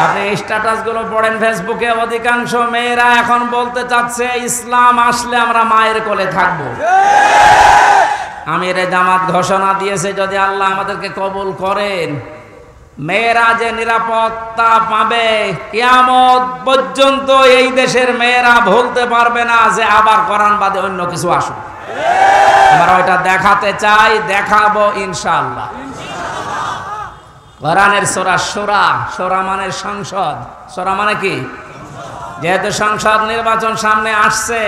আপনি স্ট্যাটাস গুলো পড়েন ফেসবুকে, অধিকাংশ মেয়েরা এখন বলতে চাচ্ছে ইসলাম আসলে আমরা মায়ের কোলে থাকবো। আমিরে জামাত ঘোষণা দিয়েছে যদি আল্লাহ আমাদেরকে কবুল করেন, মেয়েরা যে নিরাপত্তা পাবে কিয়ামত পর্যন্ত এই দেশের মেয়েরা ভুলতে পারবে না যে আবার কোরআন বাদে অন্য কিছু আসুক। আমরা ওইটা দেখাতে চাই, দেখাবো ইনশাআল্লাহ। কোরআনের সূরা শূরা, শূরা মানে সংসদ, শূরা মানে কি? যেহেতু সংসদ নির্বাচন সামনে আসছে,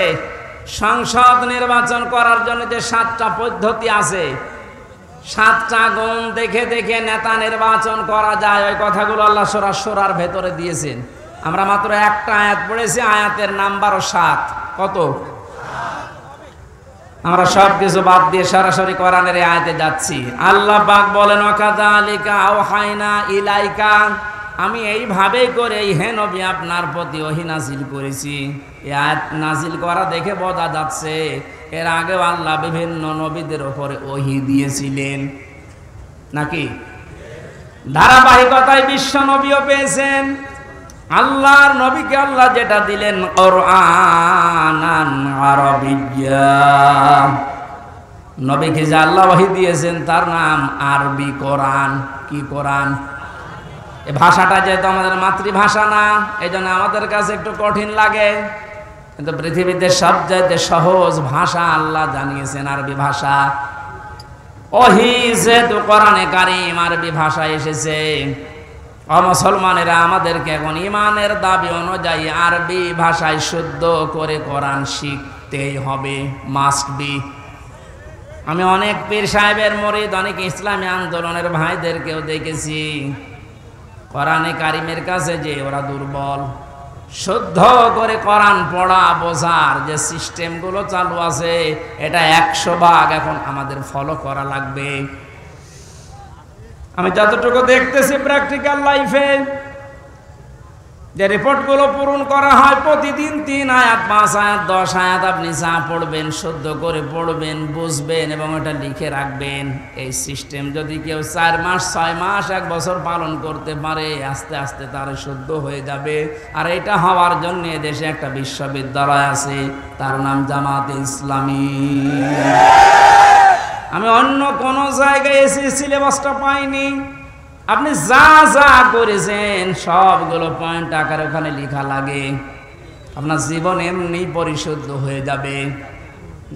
সংসদ নির্বাচন করার জন্য যে 7টা পদ্ধতি আছে, 7টা গুণ দেখে দেখে নেতা নির্বাচন করা যায়, ওই কথাগুলো আল্লাহ সূরা শূরার ভেতরে দিয়েছেন। আমরা মাত্র একটা আয়াত পড়েছি, আয়াতের নাম্বারও 7। কত? আমরা সব কিছু বাদ দিয়ে সরাসরি কোরআনের এই আয়াতে যাচ্ছি। আল্লাহ পাক বলেন ওয়াকাযালিকা আওহাইনা ইলাইকা, আমি এইভাবেই করে হে নবী আপনার প্রতি ওহী নাজিল করেছি। এই আয়াত নাজিল করা দেখে বোঝা যাচ্ছে এর আগেও আল্লাহ বিভিন্ন নবীদের উপরে ওহী দিয়েছিলেন নাকি? ধারাবাহিকতায় বিশ্ব নবীও পেয়েছেন। আল্লাহর নবীকে আল্লাহ যেটা দিলেন কোরআনান আরবিয়্যা, নবীকে যে আল্লাহ ওহী দিয়েছেন তার নাম আরবি কোরআন। কি কোরআন? এই ভাষাটা যেহেতু আমাদের মাতৃভাষা না, এই জন্য আমাদের কাছে একটু কঠিন লাগে, কিন্তু পৃথিবীতে সবচেয়ে সহজ ভাষা আল্লাহ জানিয়েছেন আরবি ভাষা। ওহী যেহেতু কোরআনে কারিম আরবি ভাষায় এসেছে, মুসলমানেরা আমাদেরকে এখন ইমানের দাবি অনুযায়ী আরবি ভাষায় শুদ্ধ করে কোরআন শিখতেই হবে, মাস্ট বি। আমি অনেক পীর সাহেবের মুরিদ, অনেক ইসলামী আন্দোলনের ভাইদেরকেও দেখেছি কোরআনে কারিমের কাছে যে ওরা দুর্বল। শুদ্ধ করে কোরআন পড়া বোঝার যে সিস্টেমগুলো চালু আছে, এটা 100 ভাগ এখন আমাদের ফলো করা লাগবে। আমি যতটুকু দেখতেছি প্র্যাকটিক্যাল লাইফে যে রিপোর্টগুলো পূরণ করা হয়, প্রতিদিন 3 আয়াত 5 আয়াত 10 আয়াত আপনি যা পড়বেন শুদ্ধ করে পড়বেন, বুঝবেন এবং এটা লিখে রাখবেন। এই সিস্টেম যদি কেউ 4 মাস 6 মাস 1 বছর পালন করতে পারে, আস্তে আস্তে তার শুদ্ধ হয়ে যাবে। আর এটা হওয়ার জন্য দেশে একটা বিশ্ববিদ্যালয় আছে, তার নাম জামাতে ইসলামী। আমি অন্য কোন জায়গায় এসে সিলেবাসটা পাইনি। আপনি যা যা করেছেন সবগুলো পয়েন্ট আকারে ওখানে লেখা লাগে। আপনার জীবন এমনি পরিশুদ্ধ হয়ে যাবে।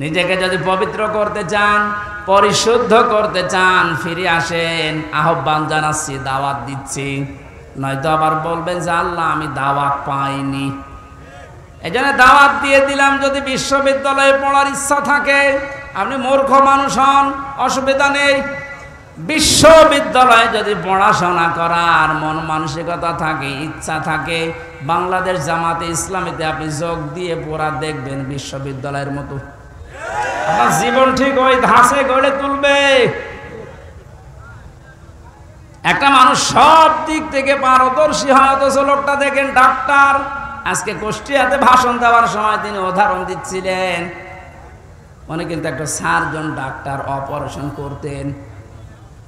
নিজেকে যদি পবিত্র করতে চান, পরিশুদ্ধ করতে চান, ফিরে আসেন। আহ্বান জানাচ্ছি, দাওয়াত দিচ্ছি। নয়তো আবার বলবেন যে আল্লাহ আমি দাওয়াত পাইনি। এই জন্য দাওয়াত দিয়ে দিলাম। যদি বিশ্ববিদ্যালয়ে পড়ার ইচ্ছা থাকে, আপনি মূর্খ মানুষ হন, অসুবিধা নেই। বিশ্ববিদ্যালয়ে যদি পড়াশোনা করার মন মানসিকতা থাকে, ইচ্ছা থাকে, বাংলাদেশ জামাতে ইসলামীতে আপনি যোগ দিয়ে পড়া দেখবেন বিশ্ববিদ্যালয়ের মতো। আপনার জীবন ঠিক ওই ধাঁচে গড়ে তুলবে। একটা মানুষ সব দিক থেকে পারদর্শী হয়, অথচ লোকটা দেখেন ডাক্তার। আজকে কুষ্টিয়াতে ভাষণ দেওয়ার সময় তিনি উদাহরণ দিচ্ছিলেন, উনি কিন্তু একটা সার্জন ডাক্তার, অপারেশন করতেন।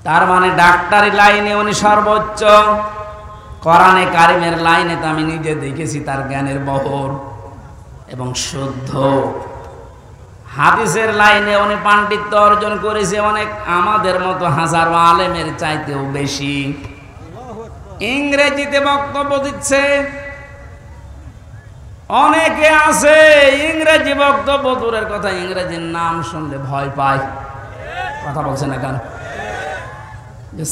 তার মানে ডাক্তারি লাইনে উনি সর্বোচ্চ। কোরআনে কারিমের লাইনে তো আমি নিজে দেখেছি তার জ্ঞানের বহর এবং শুদ্ধ। হাদিসের লাইনে উনি পাণ্ডিত্য অর্জন করেছে অনেক আমাদের মতো হাজারো আলেমের চাইতেও বেশি। ইংরেজিতে বক্তব্য দিচ্ছে, অনেকে আছে ইংরেজি বক্তব্য দূরের কথা, ইংরেজির নাম শুনলে ভয় পায়। কথা বলছে না কেন?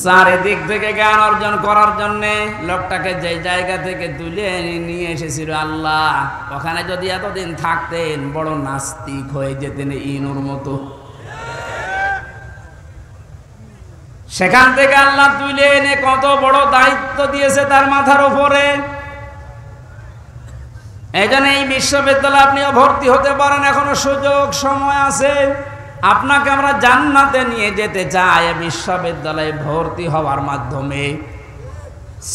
চারিদিক থেকে জ্ঞান অর্জন করার জন্য লোকটাকে যে জায়গা থেকে তুলে নিয়ে এসেছিল আল্লাহ, ওখানে যদি এতদিন থাকতেন বড় নাস্তিক হয়ে যেতেন ইনুর মতো। সেখান থেকে আল্লাহ তুলে এনে কত বড় দায়িত্ব দিয়েছে তার মাথার উপরে। এই জন্য এই বিশ্ববিদ্যালয়ে আপনিও ভর্তি হতে পারেন, এখনো সুযোগ সময় আছে। আপনাকে আমরা জান্নাতে নিয়ে যেতে চাই বিশ্ববিদ্যালয়ে ভর্তি হওয়ার মাধ্যমে।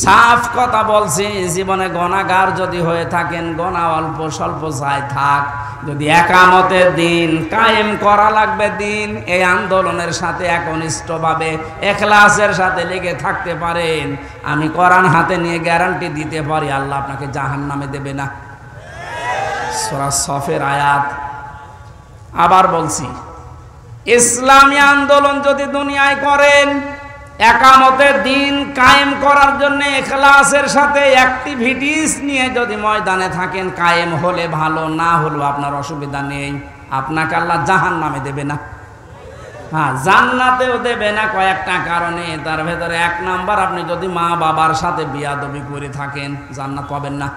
সাফ কথা বলছি, জীবনে গুনাহগার যদি হয়ে থাকেন, গুনাহ অল্প স্বল্প চাই থাক, যদি একামতের দিন কায়েম করা লাগবে দিন, এই আন্দোলনের সাথে একনিষ্ঠভাবে ইখলাসের সাথে লেগে থাকতে পারেন, আমি কোরআন হাতে নিয়ে গ্যারান্টি দিতে পারি আল্লাহ আপনাকে জাহান্নামে দেবে না। সূরা সফের আয়াত। আবার বলছি, ইসলামী আন্দোলন যদি দুনিয়ায় করেন, একামতের দিন কায়েম করার জন্য ইখলাসের সাথে অ্যাক্টিভিটিস নিয়ে যদি ময়দানে থাকেন, কায়েম হলে ভালো, না হলেও আপনার অসুবিধা নেই, আপনাকে আল্লাহ জাহান্নামে দেবে না। হ্যাঁ, জান্নাতেও দেবে না কয়েকটা কারণে। তার ভেতরে এক নাম্বার, আপনি যদি মা বাবার সাথে বিয়াদবি করে থাকেন জান্নাত পাবেন না।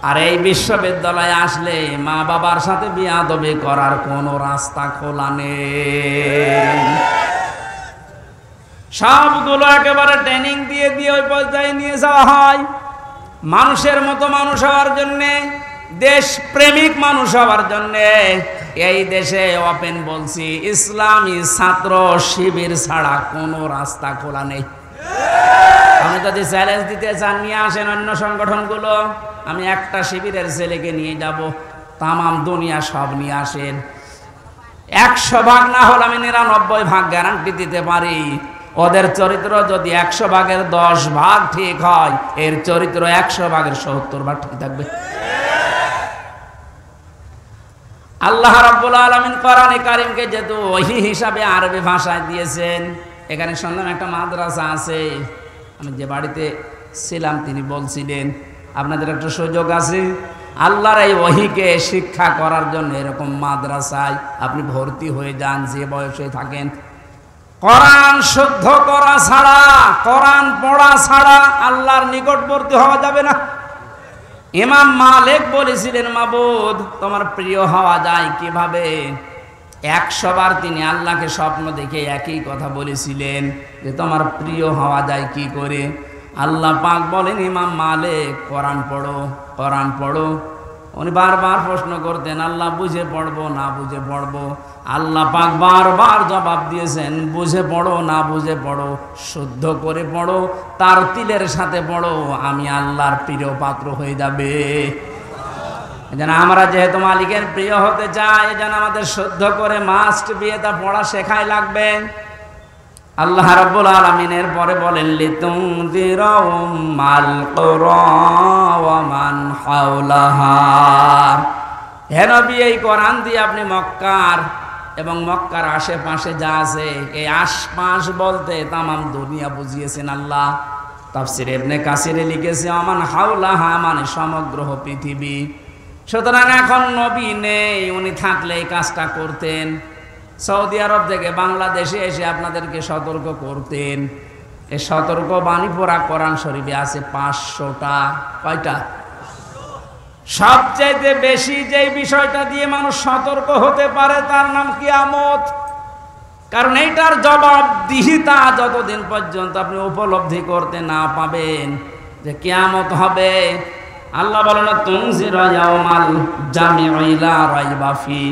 আর এই বিশ্ববিদ্যালয়ে আসলে মা বাবার সাথে বিয়াদবি করার কোনো রাস্তা খোলা নেই। সবগুলো একেবারে ট্রেনিং দিয়ে দিয়ে ওই পর্যায়ে নিয়ে যাওয়া হয়। মানুষের মতো মানুষ হওয়ার জন্যে, দেশ প্রেমিক মানুষ হওয়ার জন্যে এই দেশে ওপেন বলছি, ইসলামী ছাত্র শিবির ছাড়া কোনো রাস্তা খোলা নেই। আমি যদি চ্যালেঞ্জ দিতে চান, নিয়ে আসেন অন্য সংগঠনগুলো, আমি একটা শিবিরের ছেলেকে নিয়ে যাব, তামাম দুনিয়া সব নিয়ে আসেন। 100 ভাগ না হলে আমি 99 ভাগ গ্যারান্টি দিতে পারি। ওদের চরিত্র যদি 100 ভাগের 10 ভাগ ঠিক হয়, এর চরিত্র 100 ভাগের 70 ভাগ ঠিক থাকবে। আল্লাহ রাব্বুল আলামিন কোরআনে কারীমকে যেহেতু ওহী হিসাবে আরবি ভাষায় দিয়েছেন, এখানে শুনলাম একটা মাদ্রাসা আছে। আমি যে বাড়িতে ছিলাম তিনি বলছিলেন, আপনাদের একটা সুযোগ আছে আল্লাহর এই ওহীকে শিক্ষা করার জন্য, এরকম মাদ্রাসায় আপনি ভর্তি হয়ে যান যে বয়সে থাকেন। কোরআন শুদ্ধ করা ছাড়া, কোরআন পড়া ছাড়া আল্লাহর নিকটবর্তী হওয়া যাবে না। ইমাম মালিক বলেছিলেন, মাবুদ তোমার প্রিয় হওয়া যায় কিভাবে? 100 বার তিনি আল্লাহকে স্বপ্ন দেখে একই কথা বলেছিলেন যে তোমার প্রিয় হওয়া যায় কি করে? আল্লাহ পাক বলেন, ইমাম মালিক কোরআন পড়ো, কোরআন পড়ো। উনি বারবার প্রশ্ন করতেন, আল্লাহ বুঝে পড়বো না বুঝে পড়বো? আল্লাহ পাক বারবার জবাব দিয়েছেন, বুঝে পড়ো না বুঝে পড়ো, শুদ্ধ করে পড়ো, তার তিলের সাথে পড়ো, আমি আল্লাহর প্রিয় পাত্র হয়ে যাবে। যেন আমরা যেহেতু মালিকের প্রিয় হতে চাই, যেন আমাদের শুদ্ধ করে মাস্ট বিয়েটা পড়া শেখাই লাগবে। আল্লাহ রাব্বুল আলামিনের পরে বলেন, লিতুনযিরা উম্মাল কুরা ওয়া মান হাওলাহা। হে নবী, এই কোরআন দিয়ে আপনি মক্কার এবং মক্কার আশেপাশে যা আছে, এই আশপাশ বলতে তামাম দুনিয়া বুঝিয়েছেন আল্লাহ। তাফসীর ইবনে কাসিরে লিখেছে, আমান হাওলাহা মানে সমগ্র পৃথিবী। সুতরাং এখন নবী নেই, উনি থাকলে এই কাজটা করতেন। সৌদি আরব থেকে বাংলাদেশে এসে আপনাদেরকে সতর্ক করতেন। এই সতর্ক বাণী পড়া কোরআন শরীফে আছে 500টা। কয়টা? সবচাইতে বেশি যেই বিষয়টা দিয়ে মানুষ সতর্ক হতে পারে তার নাম কিয়ামত। কারণ এইটার জবাবদিহিতা যতদিন পর্যন্ত আপনি উপলব্ধি করতে না পাবেন যে কিয়ামত হবে, আল্লাহ বলেন, তুনজিরা ইয়াউমাল জামিউ লা রাইবা ফি।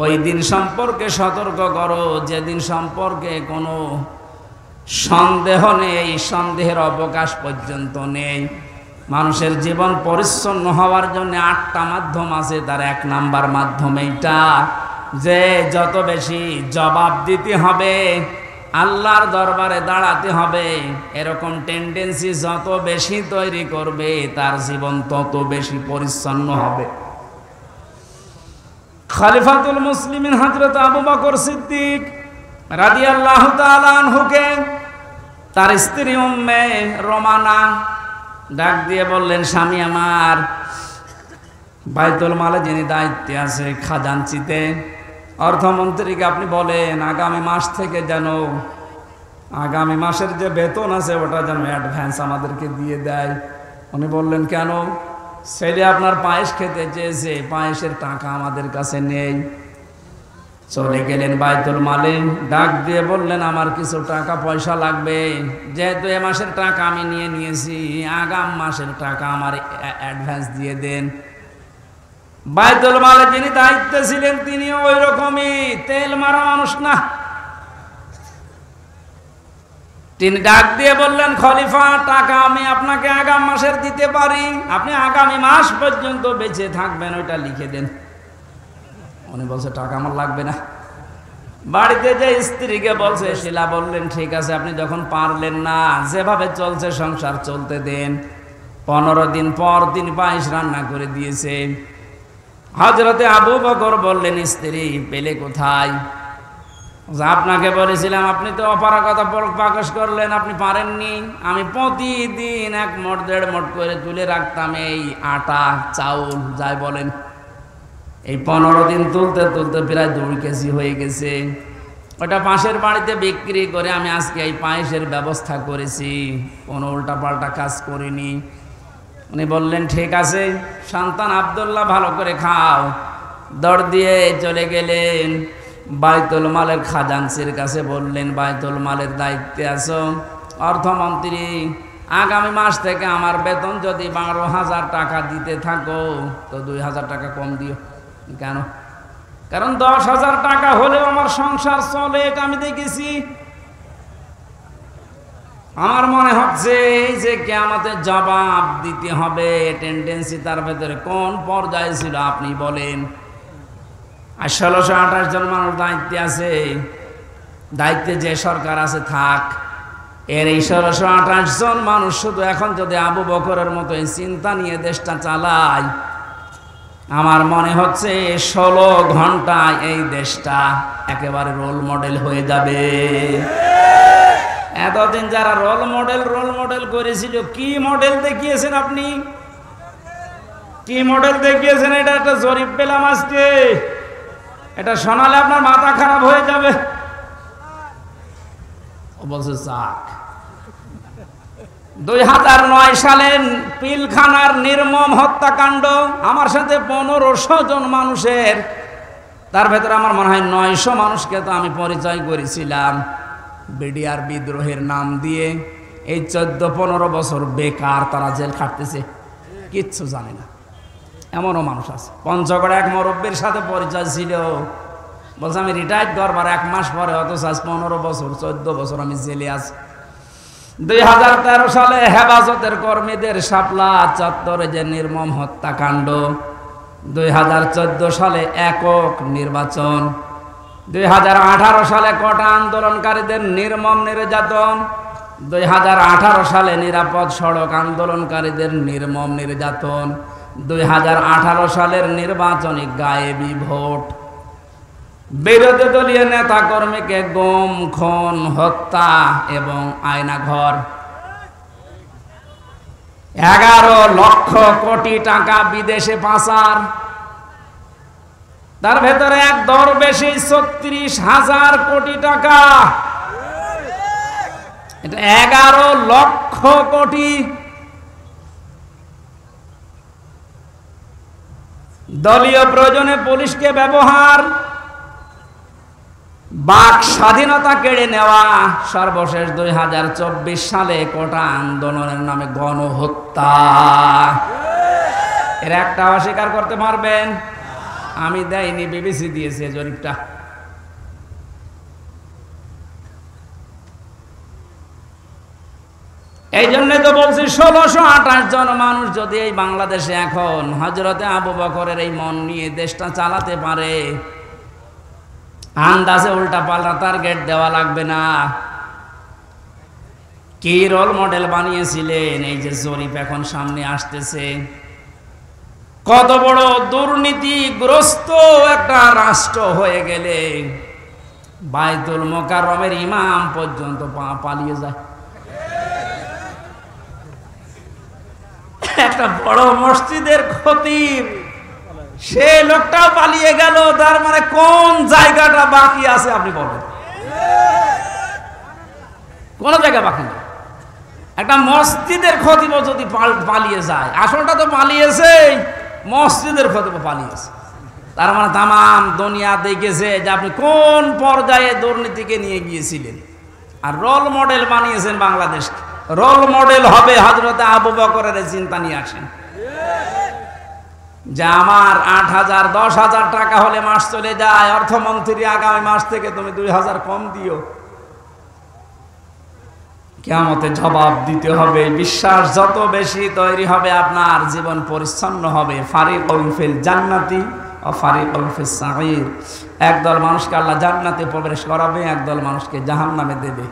ওই দিন সম্পর্কে সতর্ক করো যেদিন সম্পর্কে কোনো সন্দেহ নেই, সন্দেহের অবকাশ পর্যন্ত নেই। মানুষের জীবন পরিচ্ছন্ন হওয়ার জন্য 8টা মাধ্যম আছে, তার 1 নাম্বার মাধ্যম এইটা যে যত বেশি জবাব দিতে হবে, আল্লাহর দরবারে দাঁড়াতে হবে, এরকম টেন্ডেন্সি যত বেশি তৈরি করবে তার জীবন তত বেশি পরিচ্ছন্ন হবে। খলিফাতুল মুসলিমিন হযরত আবু বকর সিদ্দিক রাদিয়াল্লাহু তাআলা আনহুকে তার স্ত্রী উম্মে রোমানা ডাক দিয়ে বললেন, স্বামী আমার, বাইতুল মালে যিনি দায়িত্বে আছে খাজানচিতে, অর্থমন্ত্রীকে আপনি বলেন আগামী মাস থেকে যেন আগামী মাসের যে বেতন আছে ওটা যেন অ্যাডভান্স আমাদেরকে দিয়ে দেয়। উনি বললেন, কেন? ছেলে আপনার পায়েস খেতে চেয়েছে, পায়েসের টাকা আমাদের কাছে নেই। চলে গেলেন বাইতুল মালে, ডাক দিয়ে বললেন, আমার কিছু টাকা পয়সা লাগবে, যেহেতু এ মাসের টাকা আমি নিয়ে নিয়েছি, আগাম মাসের টাকা আমার অ্যাডভান্স দিয়ে দেন। বাইতুল মালে যিনি দায়িত্বে ছিলেন তিনি ওই রকমই তেল মারা মানুষ না। তিনি ডাক দিয়ে বললেন, খলিফা, টাকা আমি আপনাকে আগাম মাসের দিতে পারি, আপনি আগামী মাস পর্যন্ত বেঁচে থাকবেন, ওইটা লিখে দেন। উনি বলছে, টাকা আমার লাগবে না। বাড়িতে যে স্ত্রীকে বলছে, শিলা বললেন, ঠিক আছে, আপনি যখন পারলেন না, যেভাবে চলছে সংসার চলতে দেন। 15 দিন পর তিনি পায়েস রান্না করে দিয়েছে। হযরতে আবু বকর বললেন, স্ত্রী পেলে কোথায়? আপনাকে বলেছিলাম, আপনি তো অপারগতা প্রকাশ করলেন, আপনি পারেননি। আমি প্রতিদিন 1 মোট 1.5 মোট করে তুলে রাখতাম এই আটা চাউল, যাই বলেন। এই 15 দিন তুলতে তুলতে প্রায় 2 কেজি হয়ে গেছে। ওটা পাশের বাড়িতে বিক্রি করে আমি আজকে এই পায়েসের ব্যবস্থা করেছি, কোনো উল্টাপাল্টা কাজ করিনি। উনি বললেন, ঠিক আছে সন্তান আব্দুল্লাহ, ভালো করে খাও। দৌড় দিয়ে চলে গেলেন বাইতুল মালের খাজানচির কাছে, বললেন, বাইতুল মালের দায়িত্বে আছো, অর্থমন্ত্রী, আগামী মাস থেকে আমার বেতন যদি 12,000 টাকা দিতে থাকো তো 2,000 টাকা কম দিও। কেন? কারণ 10,000 টাকা হলেও আমার সংসার চলে, এটা আমি দেখেছি। আমার মনে হচ্ছে এই যে কিয়ামতের জবাব দিতে হবে, টেন্ডেন্সি তার ভেতরে কোন পর্যায়ে ছিল আপনি বলেন। আর 1628 জন মানুষ দায়িত্বে আছে, দায়িত্বে যে সরকার আছে থাক, এর এই 1628 জন মানুষ শুধু এখন যদি আবু বকরের মতো এই চিন্তা নিয়ে দেশটা চালায়, আমার মনে হচ্ছে 16 ঘন্টায় এই দেশটা একেবারে রোল মডেল হয়ে যাবে। এতদিন যারা রোল মডেল করেছিল, কি মডেল দেখিয়েছেন আপনি? কি মডেল দেখিয়েছেন? এটা একটা জরিপ পেলাম আজকে, এটা শোনালে আপনার মাথা খারাপ হয়ে যাবে। ও বলছে, চাক 2009 সালে পিলখানার নির্মম হত্যাকাণ্ড, আমার সাথে 1500 জন মানুষের, তার ভেতরে আমার মনে হয় 900 মানুষকে তো আমি পরিচয় করেছিলাম বিডিআর বিদ্রোহের নাম দিয়ে। এই 14-15 বছর বেকার তারা জেল খাটতেছে, কিচ্ছু জানে না, এমনও মানুষ আছে। পঞ্চগড়ে এক মুরব্বীর সাথে পরিচয় ছিল, বলছে আমি রিটায়ার্ড করবার 1 মাস পরে, অথচ আজ 15 বছর 14 বছর আমি জেলে আছি। 2013 সালে হেফাজতের কর্মীদের শাপলা চত্বরে যে নির্মম হত্যাকাণ্ড, 2014 সালে একক নির্বাচন, 2018 সালে কোটা আন্দোলনকারীদের নির্মম নির্যাতন, 2018 সালে নিরাপদ সড়ক আন্দোলনকারীদের নির্মম নির্যাতন, 2018 সালের নির্বাচনী গায়েবী ভোট, বিরোধী দলীয় নেতা কর্মীকে গুম, খুন, হত্যা এবং আয়নাঘর, 11 লক্ষ কোটি টাকা বিদেশে পাচার, তার ভেতরে এক দরবেশে 36,000 কোটি টাকা, এটা 11 লক্ষ কোটি। দলীয় প্রয়োজনে পুলিশকে ব্যবহার, বাক স্বাধীনতা কেড়ে নেওয়া, সর্বশেষ 2024 সালে কোটা আন্দোলনের নামে গণহত্যা। এর একটা অস্বীকার করতে পারবেন? আমি দেয়নি, বিবিসি দিয়েছে জরিপটা। এই জন্যই তো বলছি 1628 জন মানুষ যদি এই বাংলাদেশে এখন হযরতে আবু বকরের এই মন নিয়ে দেশটা চালাতে পারে, আন্দাজে উল্টা পাল্টা টার্গেট দেওয়া লাগবে না। কি রোল মডেল বানিয়েছিলেন, এই যে জরিপ এখন সামনে আসতেছে, কত বড় দুর্নীতিগ্রস্ত একটা রাষ্ট্র হয়ে গেলে বাইতুল মোকাররমের ইমাম পর্যন্ত পালিয়ে যায়। একটা বড় মসজিদের খতিব, সে লোকটাও পালিয়ে গেল। তার মানে কোন জায়গাটা বাকি আছে আপনি বলেন? কোন জায়গা বাকি নেই। একটা মসজিদের খতিব যদি পালিয়ে যায়, আসলটা তো পালিয়েছে, মসজিদের খতিব পালিয়েছে। তার মানে তামাম দুনিয়া দেখেছে যে আপনি কোন পর্যায়ে দুর্নীতিকে নিয়ে গিয়েছিলেন, আর রোল মডেল বানিয়েছেন বাংলাদেশকে। রোল মডেল হবে হযরতে আবু বকরের চিন্তা নিয়ে আসেন যে আমার 8,000 10,000 টাকা হলে মাস চলে যায়, অর্থমন্ত্রী আগামী মাস থেকে তুমি 2,000 কম দিও। কিয়ামতে জবাব দিতে হবে। বিশ্বাস যত বেশি তৈরি হবে, আপনার জীবন পরিচ্ছন্ন হবে। ফারিকুন ফিল জান্নাতি ওয়া ফারিকুন ফিস সাঈর। একদল মানুষকে আল্লাহ জান্নাতে প্রবেশ করাবে, একদল মানুষকে জাহান্নামে দেবে।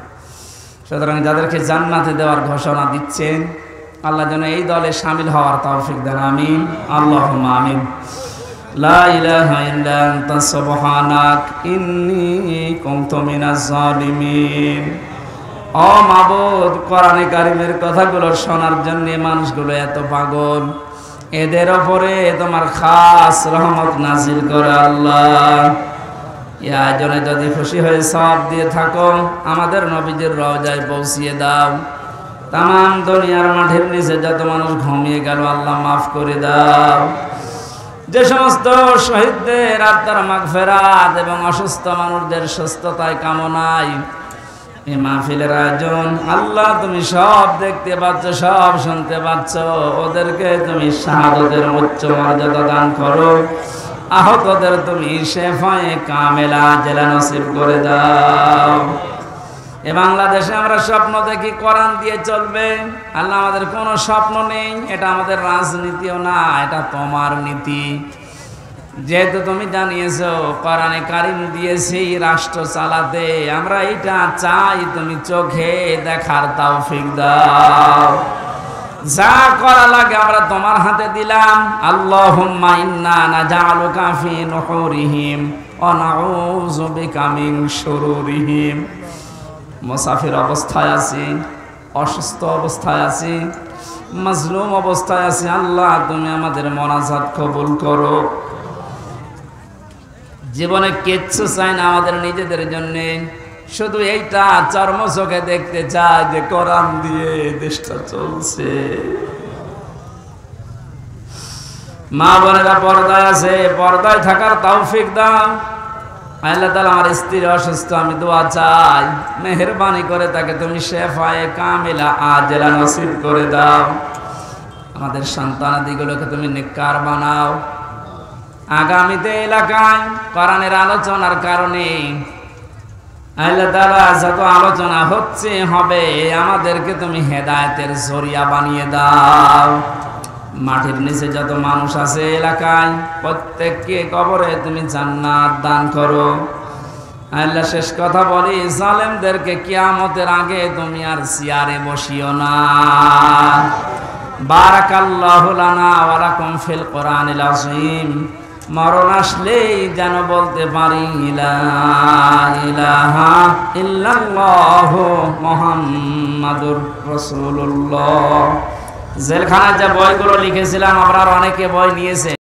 সুতরাং যাদেরকে জান্নাতে দেওয়ার ঘোষণা দিচ্ছেন, আল্লাহ যেন এই দলে শামিল হওয়ার তৌফিক দেন। আমিন, আল্লাহুম্মা আমিন। লা ইলাহা ইল্লা আনতা সুবহানাক ইন্নী কুনতু মিনাজ জালিমিন। ও মাবুদ, কোরআনে কারীমের কথাগুলো শোনার জন্য মানুষগুলো এত পাগল, এদের উপরে তোমার খাস রহমত নাজিল করে আল্লাহ। এই আয়োজনে যদি খুশি হয়ে সওয়াব দিয়ে থাকো, আমাদের নবীজির রওজায় পৌঁছিয়ে দাও। তামাম দুনিয়ার মাঠের নিচে যত মানুষ ঘুমিয়ে গেল, আল্লাহ মাফ করে দাও। যে সমস্ত শহীদদের আত্মার মাগফিরাত এবং অসুস্থ মানুষদের সুস্থতায় কামনায় এই মাহফিলের আয়োজন, আল্লাহ তুমি সব দেখতে পাচ্ছ, সব শুনতে পাচ্ছ। ওদেরকে তুমি শাহাদাতের উচ্চ মর্যাদা দান করো। আহতদের তুমি শেফায়ে কামেলা জেলা নসিব করে দাও। এ বাংলাদেশে আমরা স্বপ্ন দেখি কোরআন দিয়ে চলবে। আল্লাহ, আমাদের কোনো স্বপ্ন নেই। এটা আমাদের রাজনীতিও না, এটা তোমার নীতি। যেহেতু তুমি জানিয়েছো কোরআনে কারীম দিয়েছি রাষ্ট্র চালাতে, আমরা এটা চাই, তুমি চোখে দেখার তৌফিক দাও। যা করা লাগে আমরা তোমার হাতে দিলাম। আল্লাহুম্মা ইন্না নাজআলুকা ফি নুহুরিহিম ওয়া নাউযু বিকা মিন শুরুরিহিম। মুসাফির অবস্থায় আছি, অসুস্থ অবস্থায় আছি, মাজলুম অবস্থায় আছি, আল্লাহ তুমি আমাদের মোনাজাত কবুল করো। জীবনে কিচ্ছু চাই না আমাদের নিজেদের জন্য, শুধু এইটা চর্ম চোখে দেখতে চাই যে কোরআন দিয়ে দেশটা চলছে। মা বোনেরা পর্দায় আছে, পর্দায় থাকার তৌফিক দাও। আল্লাহ তাআলা, আমার স্ত্রী অসুস্থ, আমি দোয়া চাই, মেহেরবানি করে তাকে তুমি শেফায়ে কামিলা আজেলা নসিব করে দাও। আমাদের সন্তানাদিগুলোকে তুমি নেককার বানাও। আগামীতে এলাকায় কোরআনের আলোচনার কারণে আল্লাহ তাআলা যত আলোচনা হচ্ছে হবে, আমাদেরকে তুমি হেদায়েতের জরিয়া বানিয়ে দাও। মাটির নিচে যত মানুষ আছে এলাকায়, প্রত্যেককে কবরে তুমি জান্নাত দান করো। আল্লাহ, শেষ কথা বলি, জালেমদেরকে কিয়ামতের আগে তুমি আর চেয়ারে বসিও না। বারাকাল্লাহু লানা ওয়া লাকুম ফিল কোরআনিল আযীম। মরণ আসলেই যেন বলতে পারি লা ইলাহা ইল্লাল্লাহু মুহাম্মাদুর রাসূলুল্লাহ। জেলখানায় যে বইগুলো লিখেছিলাম, আপনারা অনেকে বই নিয়েছে।